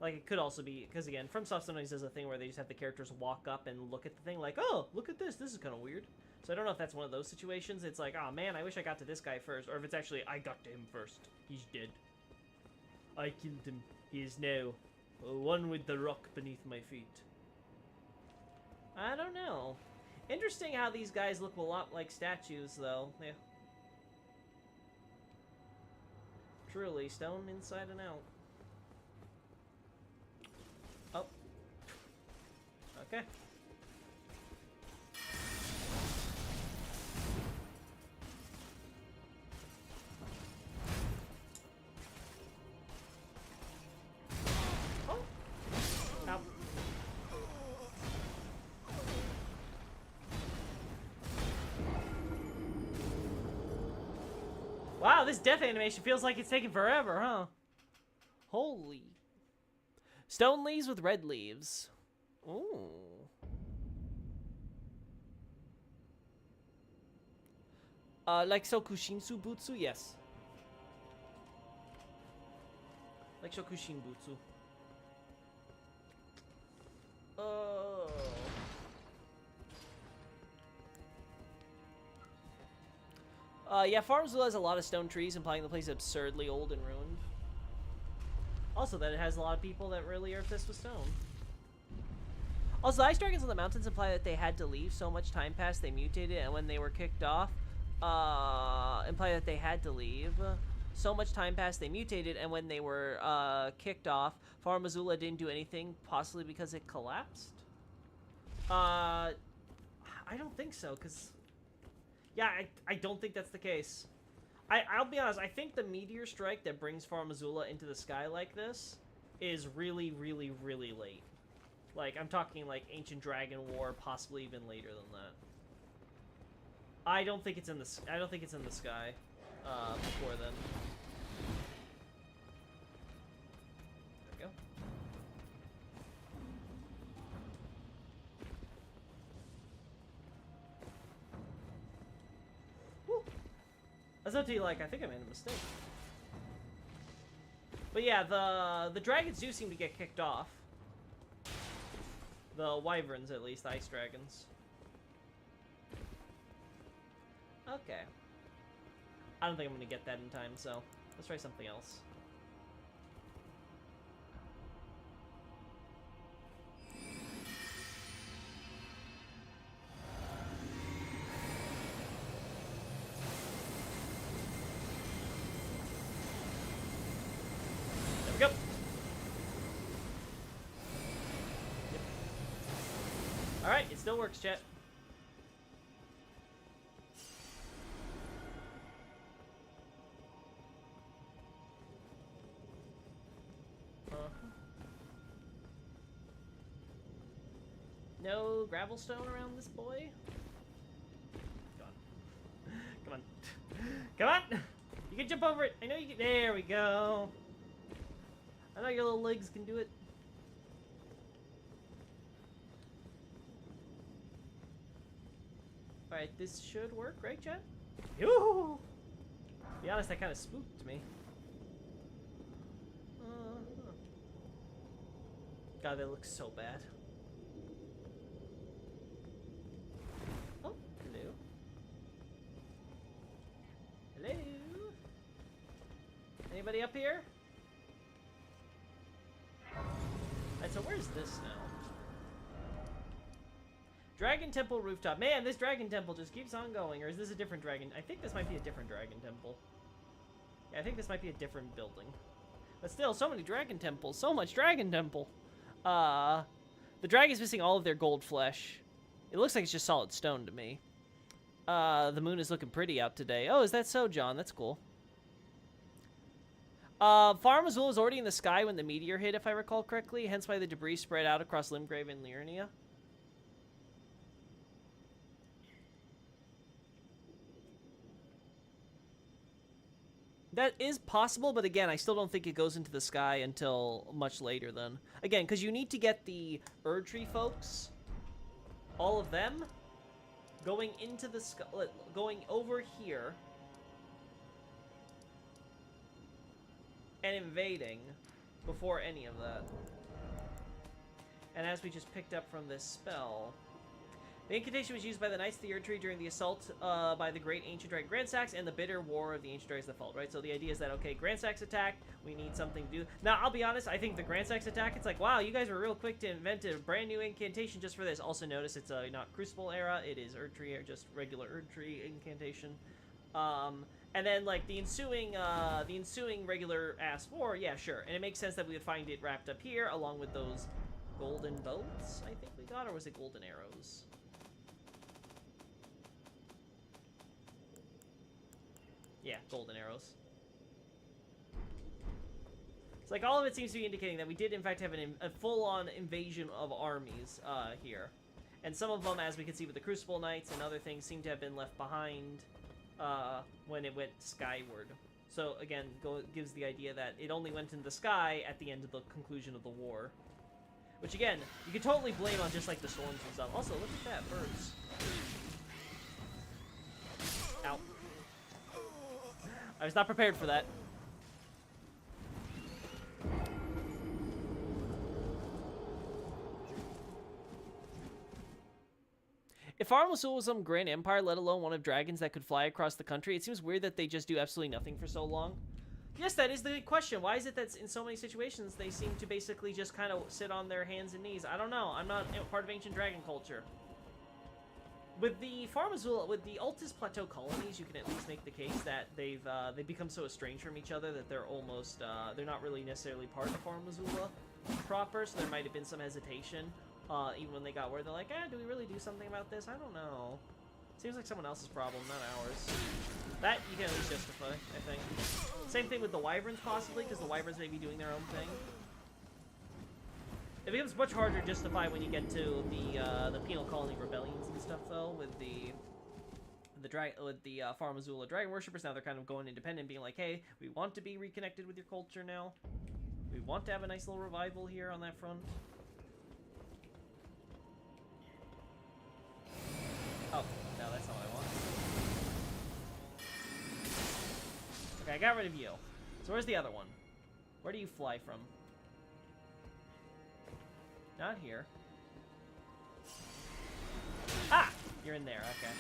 Like, it could also be... Because, again, FromSoft sometimes does a thing where they just have the characters walk up and look at the thing like, oh, look at this. This is kind of weird. So I don't know if that's one of those situations. It's like, oh man, I wish I got to this guy first. Or if it's actually, I got to him first. He's dead. I killed him. He is now one with the rock beneath my feet. I don't know. Interesting how these guys look a lot like statues, though. Yeah. Truly, stone inside and out. Oh. Okay. Wow, this death animation feels like it's taking forever, huh? Holy. Stone leaves with red leaves. Ooh. Like Shokushinsu Butsu? Yes. Like Shokushin Butsu. Oh. Yeah, FromSoftware has a lot of stone trees, implying the place is absurdly old and ruined. Also, that it has a lot of people that really are obsessed with stone. Also, the ice dragons on the mountains imply that they had to leave. So much time passed, they mutated, and when they were kicked off, imply that they had to leave. So much time passed, they mutated, and when they were kicked off, FromSoftware didn't do anything, possibly because it collapsed. I don't think so, because... Yeah, I don't think that's the case. I'll be honest, I think the meteor strike that brings FromSoftware into the sky like this is really, really, really late. Like, I'm talking like Ancient Dragon War, possibly even later than that. I don't think it's in the sky before then. There we go. That's up to you, like, I think I made a mistake. But yeah, the dragons do seem to get kicked off. The wyverns, at least, ice dragons. Okay. I don't think I'm gonna get that in time, so let's try something else. There we go. Yep. Alright, it still works, chat. No gravel stone around this boy? Come on. Come on. Come on! You can jump over it! I know you can. There we go. I know your little legs can do it. Alright, this should work, right, chat? Yoo-hoo! To be honest, that kind of spooked me. God, that looks so bad. Oh, hello. Hello? Anybody up here? Alright, so where's this now? Dragon Temple rooftop. Man, this Dragon Temple just keeps on going. Or is this a different dragon? I think this might be a different Dragon Temple. Yeah, I think this might be a different building. But still, so many Dragon Temples. So much Dragon Temple. The dragon's missing all of their gold flesh. It looks like it's just solid stone to me. The moon is looking pretty out today. Oh, is that so, John? That's cool. Farm Azul was already in the sky when the meteor hit, if I recall correctly, hence why the debris spread out across Limgrave and Liurnia. That is possible, but again, I still don't think it goes into the sky until much later then. Again, because you need to get the Erd Tree folks, all of them, going into the sky, going over here, and invading before any of that. And as we just picked up from this spell, the incantation was used by the Knights of the Erd Tree during the assault by the great ancient dragon Grandsax and the bitter war of the ancient dragons that fell, right? So the idea is that, okay, Grandsax attacked, we need something to do. Now, I'll be honest, I think the Grandsax attack, it's like, wow, you guys were real quick to invent a brand new incantation just for this. Also notice it's not Crucible era, it is Erd Tree, or just regular Erd Tree incantation. And then, like, the ensuing regular-ass war, yeah, sure. And it makes sense that we would find it wrapped up here, along with those golden boats, I think we got, or was it golden arrows? Yeah, golden arrows. It's like all of it seems to be indicating that we did, in fact, have a full-on invasion of armies here. And some of them, as we can see with the Crucible Knights and other things, seem to have been left behind when it went skyward. So, again, gives the idea that it only went into the sky at the end of the conclusion of the war. Which, again, you could totally blame on just, like, the storms and stuff. Also, look at that, birds. Ow. I was not prepared for that. If Farm Azul was some grand empire, let alone one of dragons that could fly across the country, it seems weird that they just do absolutely nothing for so long. Yes, that is the big question. Why is it that in so many situations they seem to basically just kind of sit on their hands and knees? I don't know. I'm not part of ancient dragon culture. With the Farm Azul, with the Altus Plateau colonies, you can at least make the case that they've become so estranged from each other that they're almost they're not really necessarily part of Farm Azula proper. So there might have been some hesitation, even when they got word. They're like, do we really do something about this? I don't know. Seems like someone else's problem, not ours. That you can at least justify, I think. Same thing with the Wyverns, possibly, because the Wyverns may be doing their own thing. It becomes much harder to justify when you get to the penal colony rebellions and stuff, though, with the Farm Azula dragon worshippers. Now they're kind of going independent, being like, hey, we want to be reconnected with your culture now. We want to have a nice little revival here on that front. Oh, no, that's not what I want. Okay, I got rid of you. So where's the other one? Where do you fly from? Not here. Ah! You're in there, okay.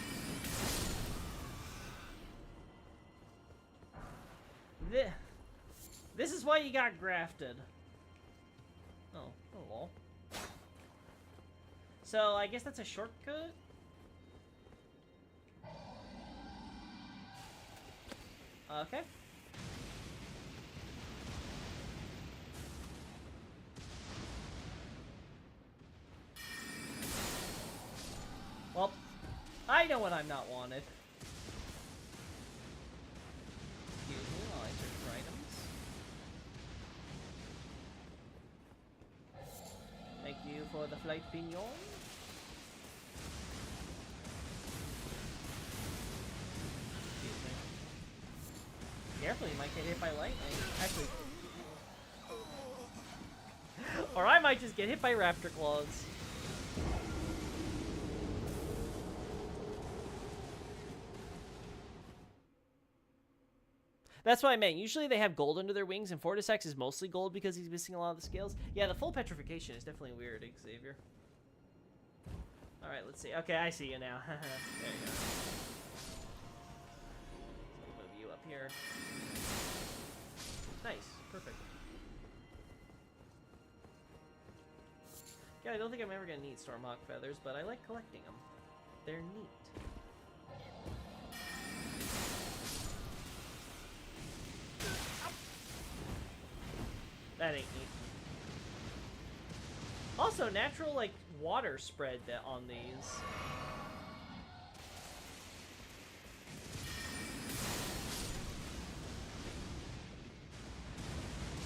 This is why you got grafted. Oh, lol. So, I guess that's a shortcut? Okay. Well, I know when I'm not wanted. Excuse me while I search for items. Thank you for the flight pignon. Excuse me. Careful, you might get hit by lightning. Actually. Or I might just get hit by raptor claws. That's what I meant. Usually they have gold under their wings, and Fortisex is mostly gold because he's missing a lot of the scales. Yeah, the full petrification is definitely weird, Xavier. Alright, let's see. Okay, I see you now. There you go. So I'll move you up here. Nice. Perfect. Yeah, I don't think I'm ever going to need Stormhawk feathers, but I like collecting them. They're neat. That ain't neat. Also, natural, like, water spread on these.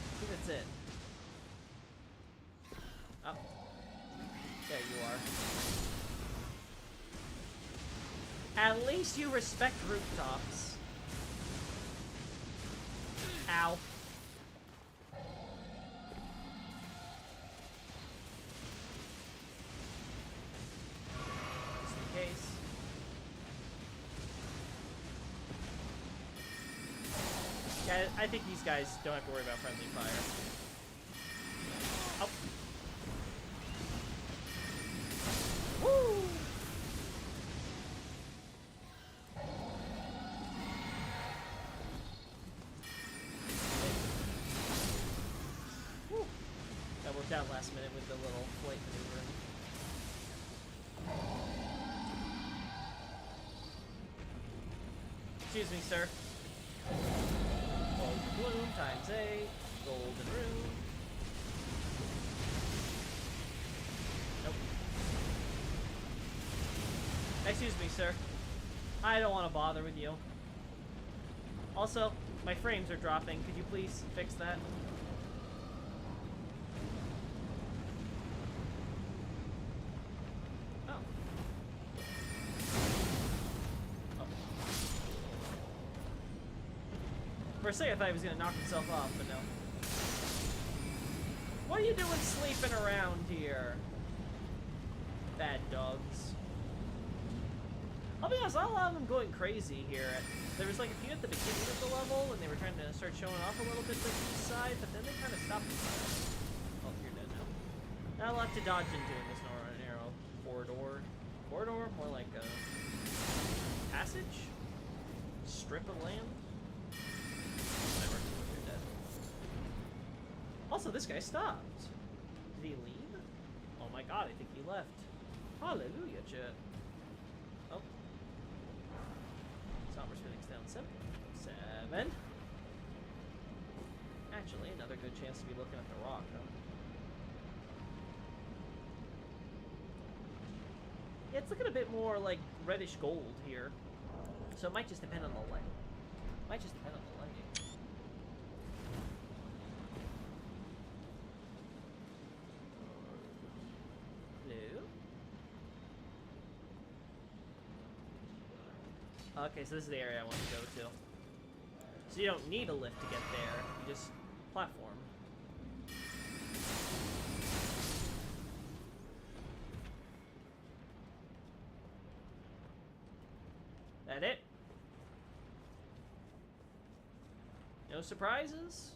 I think that's it. Oh. There you are. At least you respect rooftops. Ow. Yeah, I think these guys don't have to worry about friendly fire. Oh. Woo! Woo! That worked out last minute with the little flight maneuver. Excuse me, sir. Bloom times 8, golden rune. Nope. Excuse me, sir. I don't want to bother with you. Also, my frames are dropping. Could you please fix that? For a second, I thought he was going to knock himself off, but no. What are you doing sleeping around here? Bad dogs. I'll be honest, I don't have them going crazy here. There was like a few at the beginning of the level, and they were trying to start showing off a little bit to the side, but then they kind of stopped. Oh, you're dead now. Not a lot to dodge into in this narrow corridor. Corridor? More like a passage? Strip of land? Whatever. You're dead. Also, this guy stopped. Did he leave? Oh my god, I think he left. Hallelujah, chat. Oh. Somber spinning down 7. Actually, another good chance to be looking at the rock, huh? Yeah, it's looking a bit more like reddish gold here. So it might just depend on the light. Might just depend on the lighting. Hello? Okay, so this is the area I want to go to. So you don't need a lift to get there, you just platform. That it? No surprises?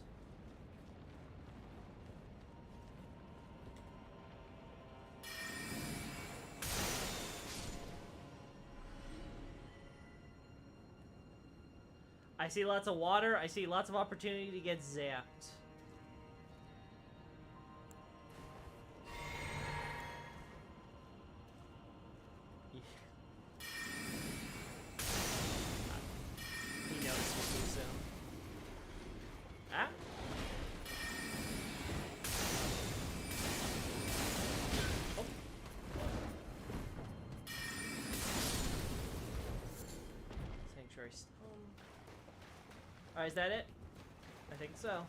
I see lots of water. I see lots of opportunity to get zapped. He knows too soon. Ah? Oh. Sanctuary Stone. Alright, is that it? I think so.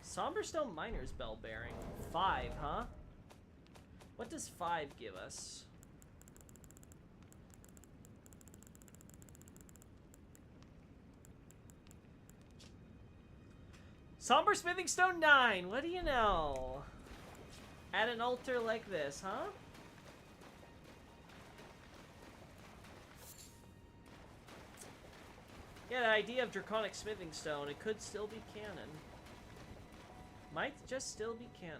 Somberstone Miner's Bell Bearing. 5, huh? What does 5 give us? Somber Smithing Stone 9. What do you know? At an altar like this, huh? Yeah, the idea of Draconic Smithing Stone, it could still be canon. Might just still be canon.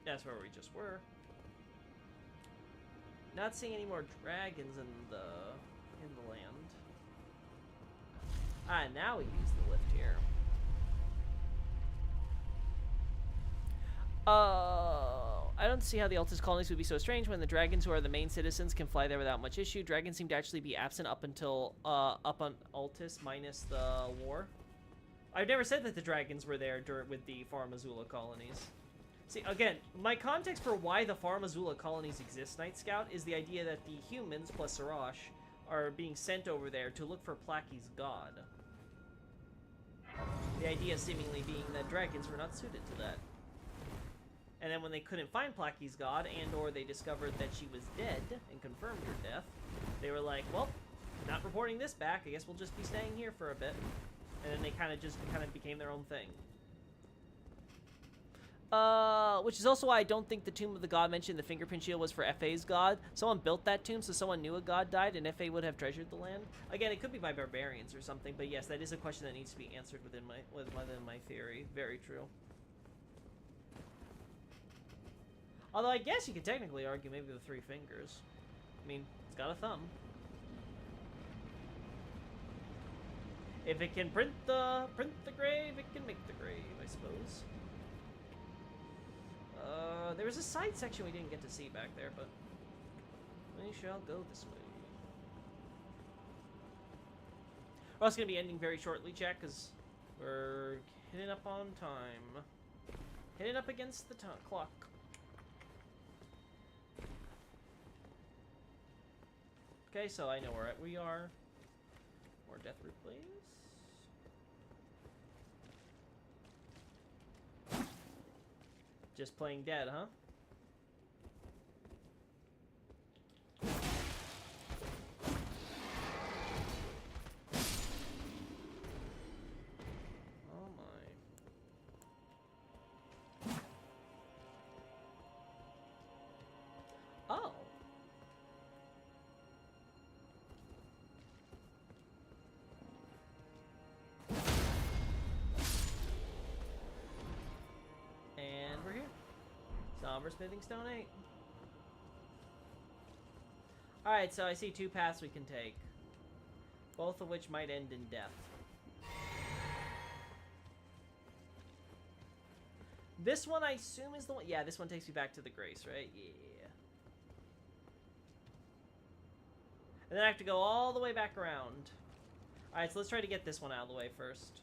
That's where we just were. Not seeing any more dragons in the land. Ah, now we use the lift here. I don't see how the Altus colonies would be so strange when the dragons, who are the main citizens, can fly there without much issue. Dragons seem to actually be absent up until up on Altus minus the war. I've never said that the dragons were there with the Farm Azula colonies. See, again, my context for why the Farm Azula colonies exist, Night Scout, is the idea that the humans, plus Sarash, are being sent over there to look for Placky's god. The idea seemingly being that dragons were not suited to that. And then when they couldn't find Placky's god, and or they discovered that she was dead and confirmed her death, they were like, well, not reporting this back, I guess we'll just be staying here for a bit. And then they kind of became their own thing. Which is also why I don't think the Tomb of the God mentioned the fingerprint shield was for FA's god. Someone built that tomb, so someone knew a god died, and FA would have treasured the land. Again, it could be by barbarians or something, but yes, that is a question that needs to be answered within my theory. Very true. Although I guess you could technically argue maybe the 3 fingers. I mean, it's got a thumb. If it can print the grave, it can make the grave, I suppose. There was a side section we didn't get to see back there, but we shall go this way. We're also going to be ending very shortly, chat, because we're hitting up on time. Hitting up against the clock. Okay, so I know where we are. More death root, please. Just playing dead, huh? Oh my. Oh. And we're here. Somber Smithing Stone 8. Alright, so I see 2 paths we can take. Both of which might end in death. This one, I assume, is the one... Yeah, this one takes me back to the Grace, right? Yeah. And then I have to go all the way back around. Alright, so let's try to get this one out of the way first.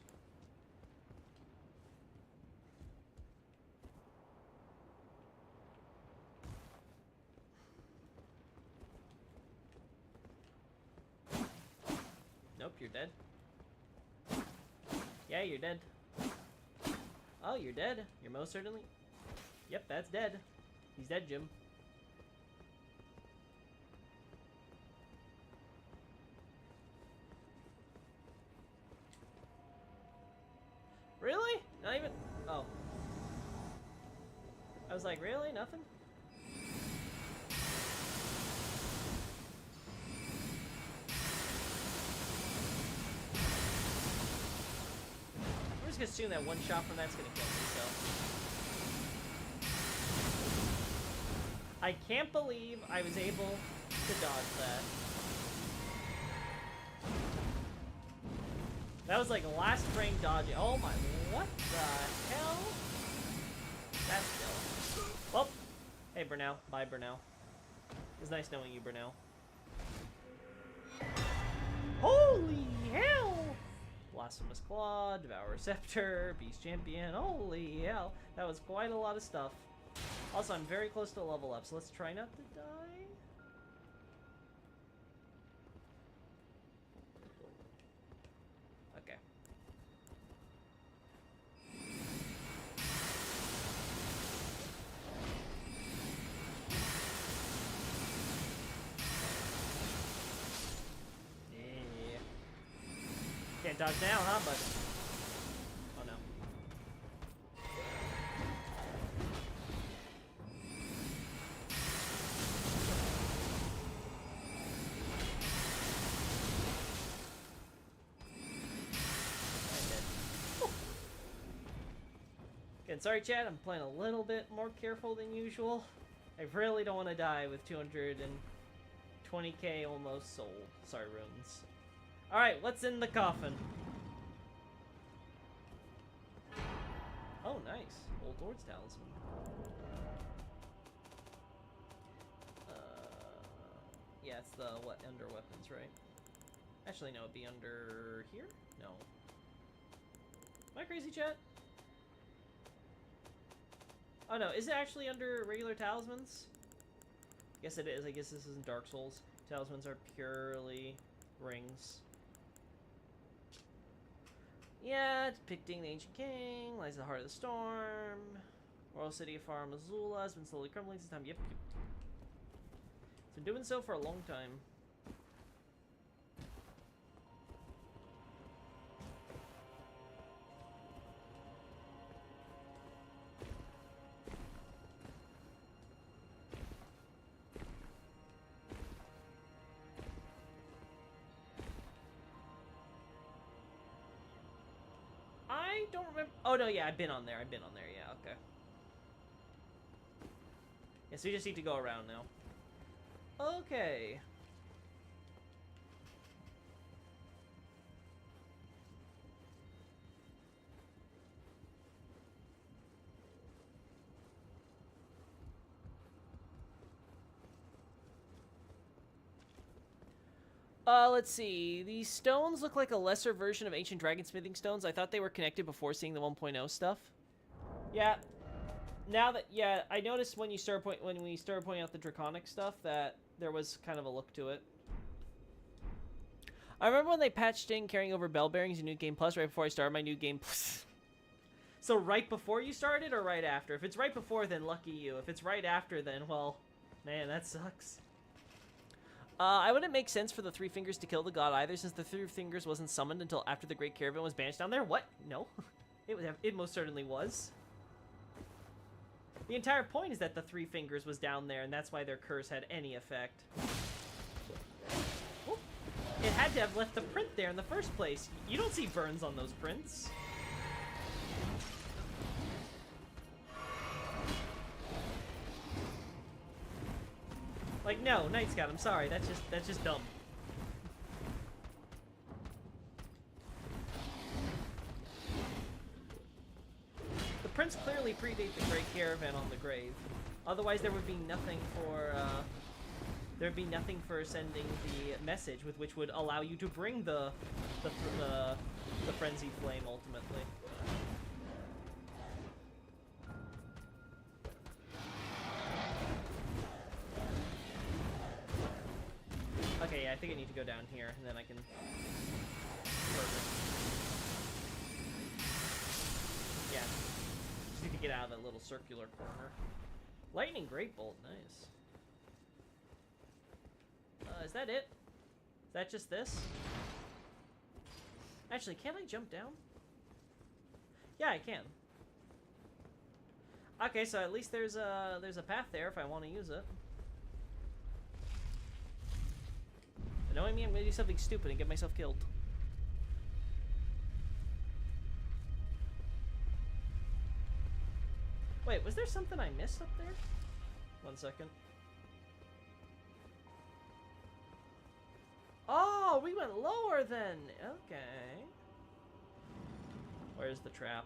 Nope, you're dead. Yeah, you're dead. Oh, you're dead. You're most certainly... Yep, that's dead. He's dead, Jim. Really? Not even... Oh. I was like, really? Nothing? just assume that one shot from that's gonna kill me, so. I can't believe I was able to dodge that. That was like last frame dodging. Oh my, what the hell? That's still. Well, hey Brunel. Bye Brunel. It was nice knowing you, Brunel. Holy hell! Blasphemous Claw, Devour Scepter, Beast Champion. Holy hell. That was quite a lot of stuff. Also, I'm very close to a level up, so let's try not to die. Okay. Yeah. Can't dodge now, huh, bud? Oh no. Again, sorry chat, I'm playing a little bit more careful than usual. I really don't want to die with 220k almost soul. Sorry, runes. Alright, what's in the coffin? Oh, nice. Old Lord's Talisman. Yeah, it's the, under weapons, right? Actually, no, it'd be under here? No. Am I crazy, chat? Oh no, is it actually under regular talismans? Yes it is. I guess this isn't Dark Souls. Talismans are purely rings. Yeah, depicting the ancient king, lies at the heart of the storm. Royal city of Far Missoula has been slowly crumbling since time. Yep. It's been doing so for a long time. I don't remember. Oh no, yeah, I've been on there. Yeah, okay. Yeah, so we just need to go around now. Okay. Let's see. These stones look like a lesser version of ancient dragonsmithing stones. I thought they were connected before seeing the 1.0 stuff. Yeah. Now that, yeah, I noticed when we started pointing out the draconic stuff that there was kind of a look to it. I remember when they patched in carrying over bell bearings in New Game Plus right before I started my New Game Plus. So right before you started or right after? If it's right before, then lucky you. If it's right after, then, well, man, that sucks. I wouldn't make sense for the Three Fingers to kill the god either, since the Three Fingers wasn't summoned until after the Great Caravan was banished down there. What? No. It most certainly was. The entire point is that the Three Fingers was down there, and that's why their curse had any effect. Whoop. It had to have left the print there in the first place. You don't see burns on those prints. Like, no, Night Scout, I'm sorry, that's just dumb. The prints clearly predate the Great Caravan on the grave. Otherwise, there would be nothing for sending the message with which would allow you to bring the frenzied flame ultimately. Okay, yeah, I think I need to go down here, and then I can... Perfect. Yeah. Just need to get out of that little circular corner. Lightning Great Bolt, nice. Is that it? Is that just this? Actually, can't I jump down? Yeah, I can. Okay, so at least there's a path there if I want to use it. Knowing me, I'm gonna do something stupid and get myself killed. Wait, was there something I missed up there? 1 second. Oh, we went lower then. Okay. Where's the trap?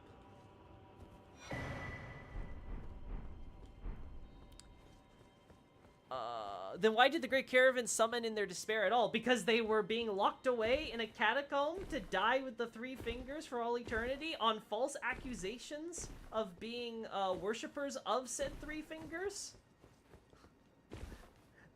Then why did the Great Caravan summon in their despair at all? Because they were being locked away in a catacomb to die with the 3 fingers for all eternity on false accusations of being worshippers of said 3 fingers?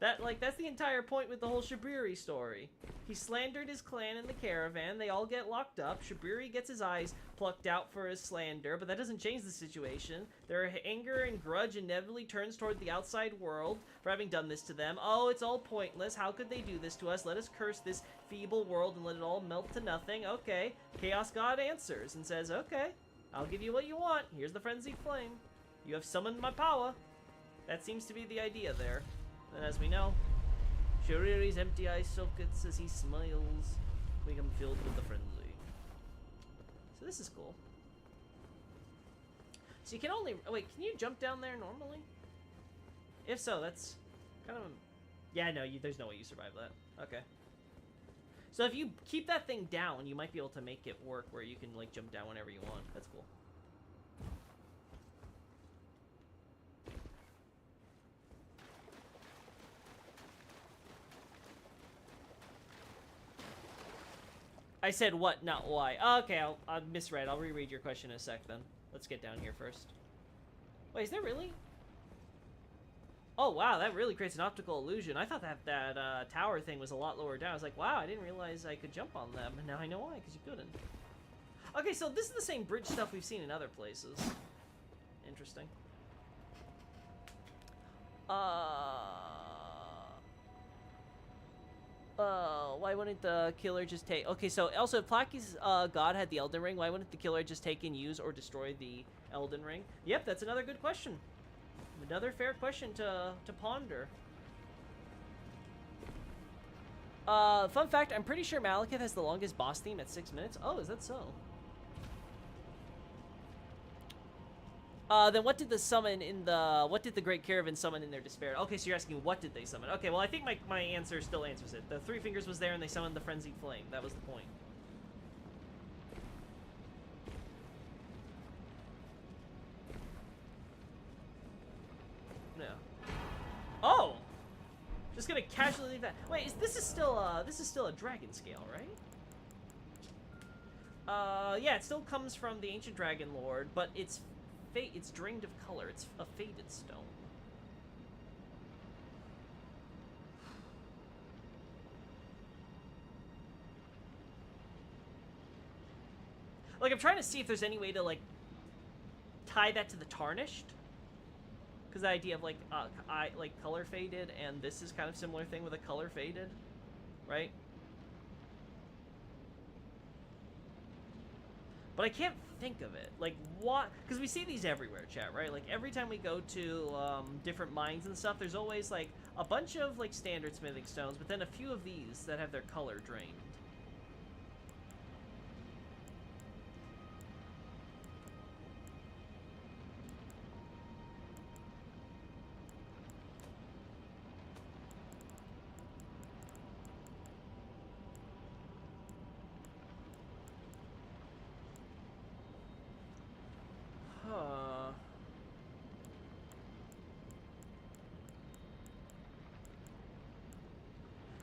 That's the entire point with the whole Shibiri story. He slandered his clan in the caravan, they all get locked up, Shibiri gets his eyes plucked out for his slander, but that doesn't change the situation. Their anger and grudge inevitably turns toward the outside world for having done this to them. Oh, it's all pointless, how could they do this to us? Let us curse this feeble world and let it all melt to nothing. Okay, Chaos God answers and says, okay, I'll give you what you want, here's the frenzied flame. You have summoned my power. That seems to be the idea there. And as we know, Shiriri's empty eye sockets as he smiles, become filled with the frenzy. So this is cool. So you can only... Wait, can you jump down there normally? If so, that's kind of... Yeah, no, there's no way you survive that. Okay. So if you keep that thing down, you might be able to make it work where you can, like, jump down whenever you want. That's cool. I said what, not why. Okay, I misread. I'll reread your question in a sec then. Let's get down here first. Wait, is there really? Oh, wow, that really creates an optical illusion. I thought that tower thing was a lot lower down. I was like, wow, I didn't realize I could jump on them. And now I know why, because you couldn't. Okay, so this is the same bridge stuff we've seen in other places. Interesting. Why wouldn't the killer just take... Okay, so also, if Placky's god had the Elden Ring, why wouldn't the killer just take and use or destroy the Elden Ring? Yep, that's another good question. Another fair question to ponder. Fun fact, I'm pretty sure Malekith has the longest boss theme at 6 minutes. Oh, is that so? Then what did the Great Caravan summon in their despair? Okay, so you're asking what did they summon? Okay, well I think my answer still answers it. The 3 fingers was there and they summoned the frenzied flame. That was the point. No. Oh! Just gonna casually leave that. Wait, this is still a dragon scale, right? Yeah, it still comes from the ancient dragon lord, but it's drained of color. It's a faded stone. Like, I'm trying to see if there's any way to, like, tie that to the tarnished. Because the idea of, like, color faded, and this is kind of similar thing with a color faded, right? But I can't think of it. Like, what? Because we see these everywhere, chat, right? Like, every time we go to different mines and stuff, there's always, like, a bunch of, like, standard smithing stones, but then a few of these that have their color drained.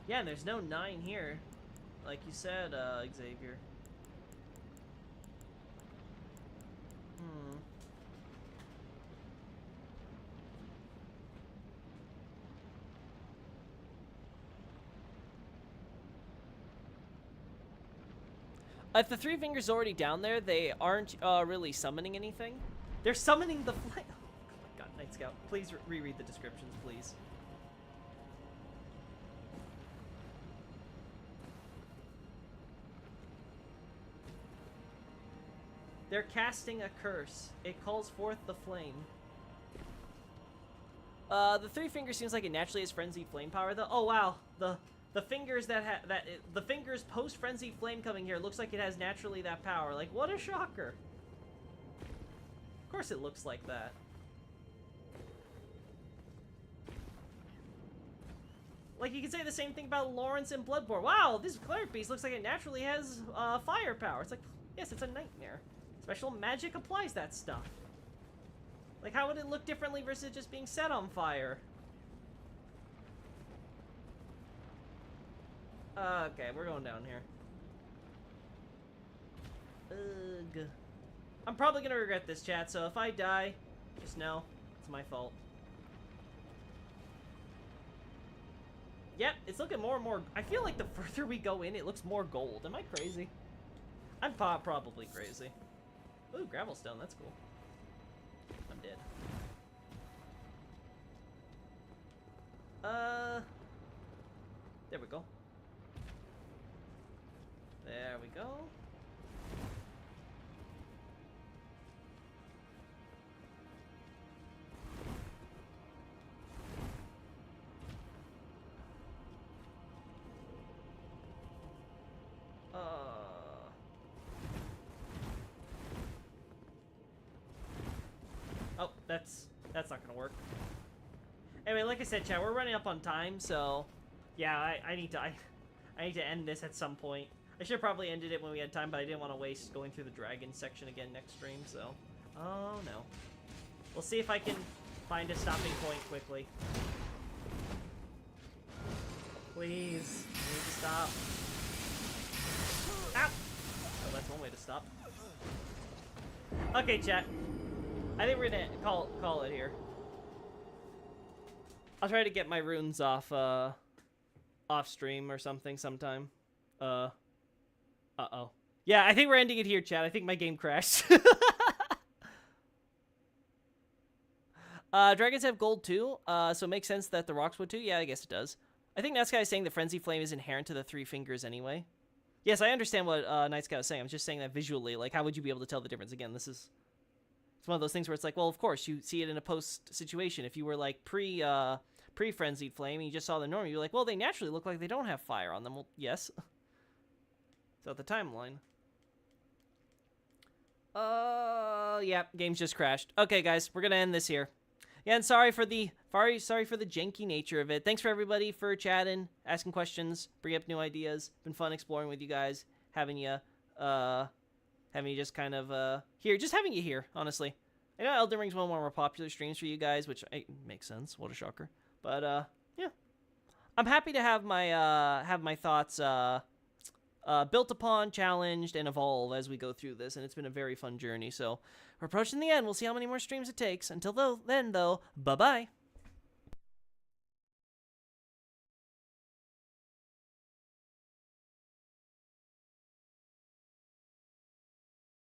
Yeah, and there's no 9 here, like you said, Xavier. If the 3 fingers already down there, they aren't really summoning anything. They're summoning the flame. Oh my god, Night Scout, please reread the descriptions, please. They're casting a curse. It calls forth the flame. The 3 fingers seems like it naturally has frenzied flame power though. Oh wow, the fingers the fingers post frenzied flame coming here looks like it has naturally that power. Like, what a shocker. Of course it looks like that. Like, you could say the same thing about Lawrence in Bloodborne. Wow, this cleric beast looks like it naturally has firepower. It's like, yes, it's a nightmare. Special magic applies that stuff. Like, how would it look differently versus just being set on fire? Okay, we're going down here. Ugh. I'm probably gonna regret this, chat, so if I die, just know it's my fault. Yep, it's looking more and more... I feel like the further we go in, it looks more gold. Am I crazy? I'm probably crazy. Ooh, gravelstone, that's cool. I'm dead. There we go. There we go. Oh, that's not gonna work. Anyway, like I said, chat, we're running up on time, so yeah, I need to end this at some point. I should have probably ended it when we had time, but I didn't want to waste going through the dragon section again next stream, so... Oh, no. We'll see if I can find a stopping point quickly. Please. I need to stop. Ow! Oh, that's one way to stop. Okay, chat. I think we're gonna call it here. I'll try to get my runes off, off stream or something sometime. Uh-oh. Yeah, I think we're ending it here, chat. I think my game crashed. Dragons have gold too, so it makes sense that the rocks would too. Yeah, I guess it does. I think Night Sky is saying the Frenzy Flame is inherent to the 3 fingers anyway. Yes, I understand what Night Sky was saying. I'm just saying that visually, like, how would you be able to tell the difference? Again, it's one of those things where it's like, well, of course, you see it in a post situation. If you were like pre-Frenzied Flame and you just saw the normal, you're like, well, they naturally look like they don't have fire on them. Well, yes. So the timeline. Yeah, game's just crashed. Okay, guys, we're gonna end this here. Yeah, and sorry for the janky nature of it. Thanks for everybody for chatting, asking questions, bringing up new ideas. Been fun exploring with you guys, having you just kind of having you here, honestly. I know Elden Ring's one of the more popular streams for you guys, which makes sense. What a shocker. But yeah, I'm happy to have my thoughts built upon, challenged, and evolve as we go through this, and it's been a very fun journey. So we're approaching the end. We'll see how many more streams it takes. Until then, though, bye-bye.